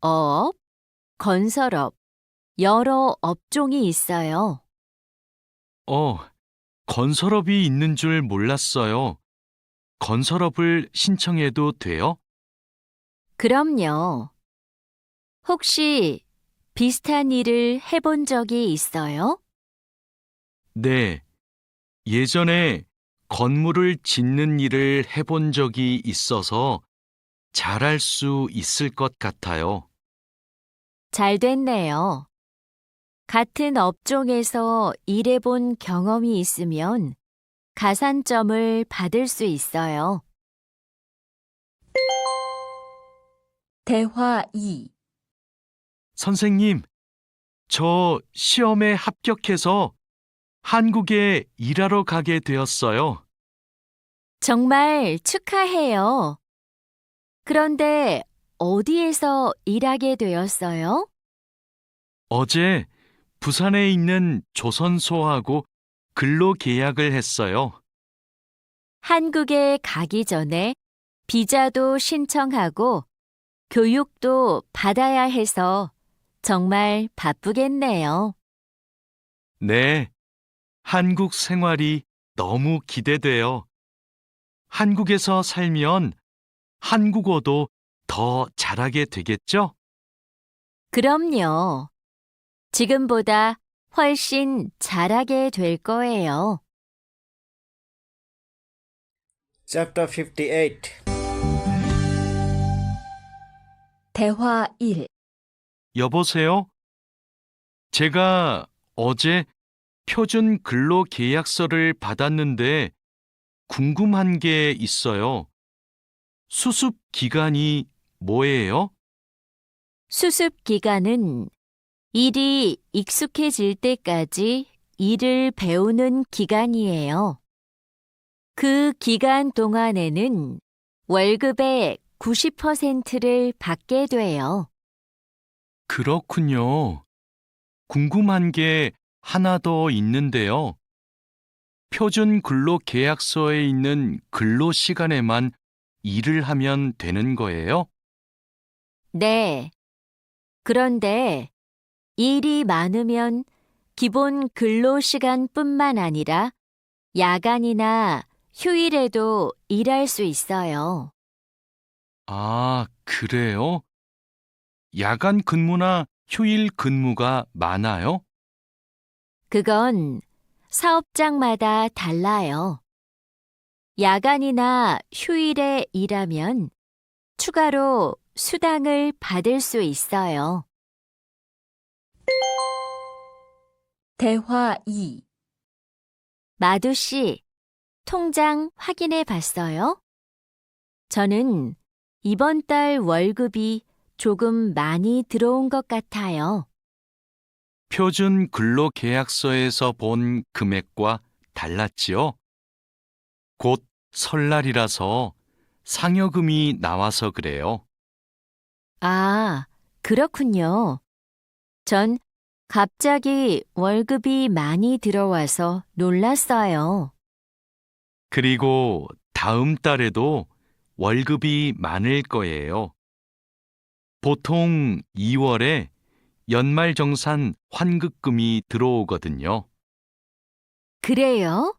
어업, 건설업, 여러 업종이 있어요. 건설업이 있는 줄 몰랐어요. 건설업을 신청해도 돼요? 그럼요. 혹시 비슷한 일을 해본 적이 있어요? 네. 예전에 건물을 짓는 일을 해본 적이 있어서 잘할 수 있을 것 같아요. 잘 됐네요. 같은 업종에서 일해본 경험이 있으면 가산점을 받을 수 있어요. 대화 2. 선생님, 저 시험에 합격해서 한국에 일하러 가게 되었어요. 정말 축하해요. 그런데 어디에서 일하게 되었어요? 어제 부산에 있는 조선소하고 근로 계약을 했어요. 한국에 가기 전에 비자도 신청하고 교육도 받아야 해서 정말 바쁘겠네요. 네, 한국 생활이 너무 기대돼요. 한국에서 살면 한국어도 더 잘하게 되겠죠? 그럼요. 지금보다 훨씬 잘하게 될 거예요. Chapter 58. 대화 1. 여보세요? 제가 어제 표준 근로 계약서를 받았는데 궁금한 게 있어요. 수습 기간이 뭐예요? 수습 기간은 일이 익숙해질 때까지 일을 배우는 기간이에요. 그 기간 동안에는 월급의 90%를 받게 돼요. 그렇군요. 궁금한 게 하나 더 있는데요. 표준 근로 계약서에 있는 근로 시간에만 일을 하면 되는 거예요? 네. 그런데 일이 많으면 기본 근로 시간뿐만 아니라 야간이나 휴일에도 일할 수 있어요. 아, 그래요? 야간 근무나 휴일 근무가 많아요? 그건 사업장마다 달라요. 야간이나 휴일에 일하면 추가로 수당을 받을 수 있어요. 대화 2. 마두 씨, 통장 확인해 봤어요? 저는 이번 달 월급이 조금 많이 들어온 것 같아요. 표준 근로 계약서에서 본 금액과 달랐지요? 곧 설날이라서 상여금이 나와서 그래요. 아, 그렇군요. 전 갑자기 월급이 많이 들어와서 놀랐어요. 그리고 다음 달에도 월급이 많을 거예요. 보통 2월에 연말정산 환급금이 들어오거든요. 그래요?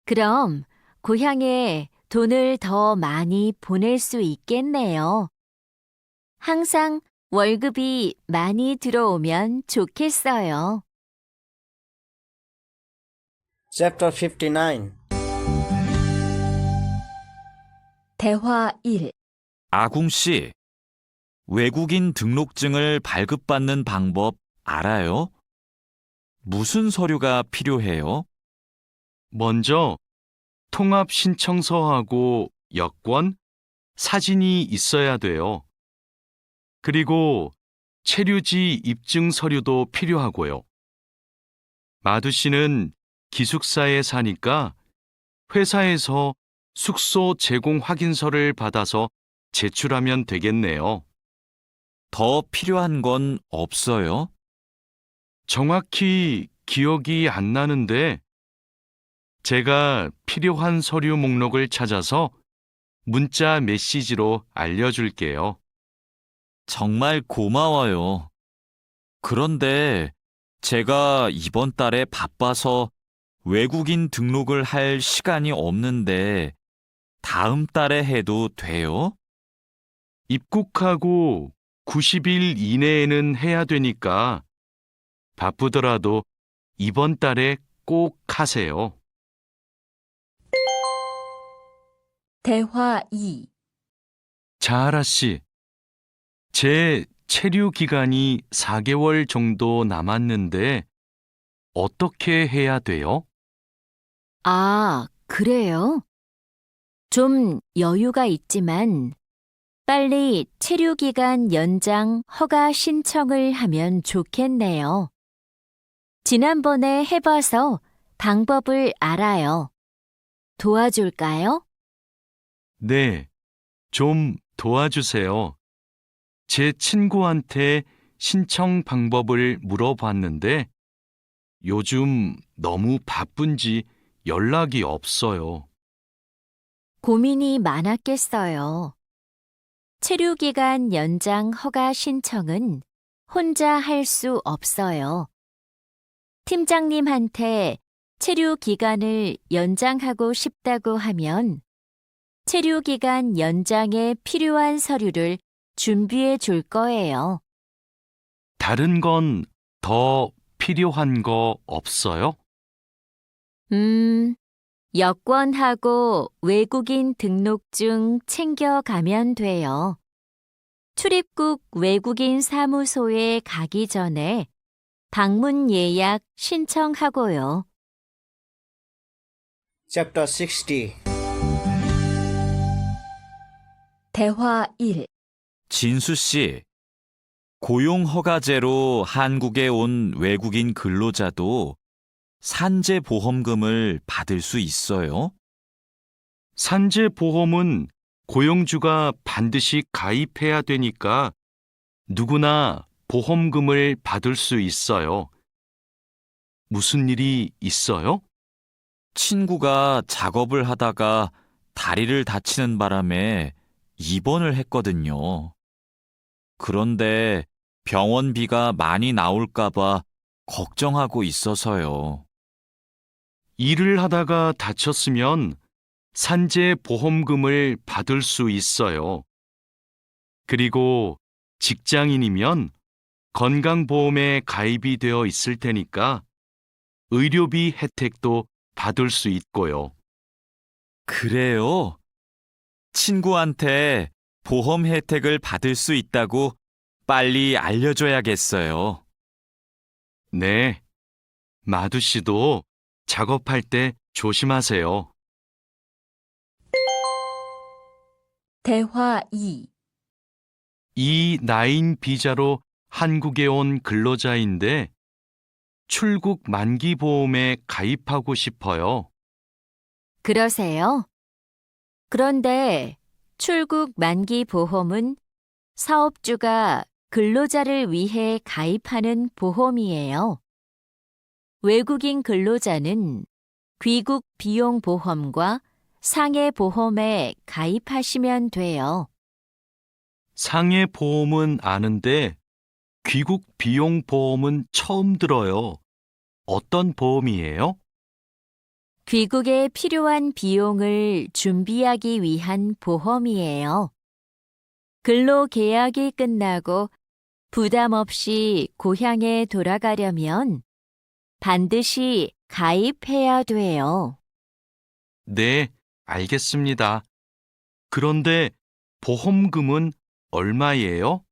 그럼 고향에 돈을 더 많이 보낼 수 있겠네요. 항상 월급이 많이 들어오면 좋겠어요. Chapter 59. 대화 1. 아궁 씨, 외국인 등록증을 발급받는 방법 알아요? 무슨 서류가 필요해요? 먼저 통합 신청서하고 여권, 사진이 있어야 돼요. 그리고 체류지 입증 서류도 필요하고요. 마두 씨는 기숙사에 사니까 회사에서 숙소 제공 확인서를 받아서 제출하면 되겠네요. 더 필요한 건 없어요? 정확히 기억이 안 나는데 제가 필요한 서류 목록을 찾아서 문자 메시지로 알려줄게요. 정말 고마워요. 그런데 제가 이번 달에 바빠서 외국인 등록을 할 시간이 없는데 다음 달에 해도 돼요? 입국하고 90일 이내에는 해야 되니까 바쁘더라도 이번 달에 꼭 하세요. 대화 2. 자하라 씨, 제 체류 기간이 4개월 정도 남았는데 어떻게 해야 돼요? 아, 그래요? 좀 여유가 있지만 빨리 체류기간 연장 허가 신청을 하면 좋겠네요. 지난번에 해봐서 방법을 알아요. 도와줄까요? 네, 좀 도와주세요. 제 친구한테 신청 방법을 물어봤는데 요즘 너무 바쁜지 연락이 없어요. 고민이 많았겠어요. 체류기간 연장 허가 신청은 혼자 할 수 없어요. 팀장님한테 체류기간을 연장하고 싶다고 하면 체류기간 연장에 필요한 서류를 준비해 줄 거예요. 다른 건 더 필요한 거 없어요? 여권하고 외국인 등록증 챙겨가면 돼요. 출입국 외국인 사무소에 가기 전에 방문 예약 신청하고요. Chapter 60. 대화 1. 진수 씨, 고용 허가제로 한국에 온 외국인 근로자도 산재 보험금을 받을 수 있어요? 산재 보험은 고용주가 반드시 가입해야 되니까 누구나 보험금을 받을 수 있어요. 무슨 일이 있어요? 친구가 작업을 하다가 다리를 다치는 바람에 입원을 했거든요. 그런데 병원비가 많이 나올까봐 걱정하고 있어서요. 일을 하다가 다쳤으면 산재 보험금을 받을 수 있어요. 그리고 직장인이면 건강보험에 가입이 되어 있을 테니까 의료비 혜택도 받을 수 있고요. 그래요? 친구한테 보험 혜택을 받을 수 있다고 빨리 알려줘야겠어요. 네, 마두 씨도 작업할 때 조심하세요. 대화 2. E9 비자로 한국에 온 근로자인데 출국 만기 보험에 가입하고 싶어요. 그러세요? 그런데 출국 만기 보험은 사업주가 근로자를 위해 가입하는 보험이에요. 외국인 근로자는 귀국 비용 보험과 상해 보험에 가입하시면 돼요. 상해 보험은 아는데 귀국 비용 보험은 처음 들어요. 어떤 보험이에요? 귀국에 필요한 비용을 준비하기 위한 보험이에요. 근로 계약이 끝나고 부담 없이 고향에 돌아가려면 반드시 가입해야 돼요. 네, 알겠습니다. 그런데 보험금은 얼마예요?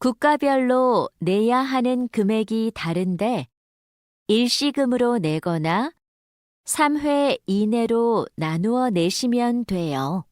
국가별로 내야 하는 금액이 다른데 일시금으로 내거나 3회 이내로 나누어 내시면 돼요.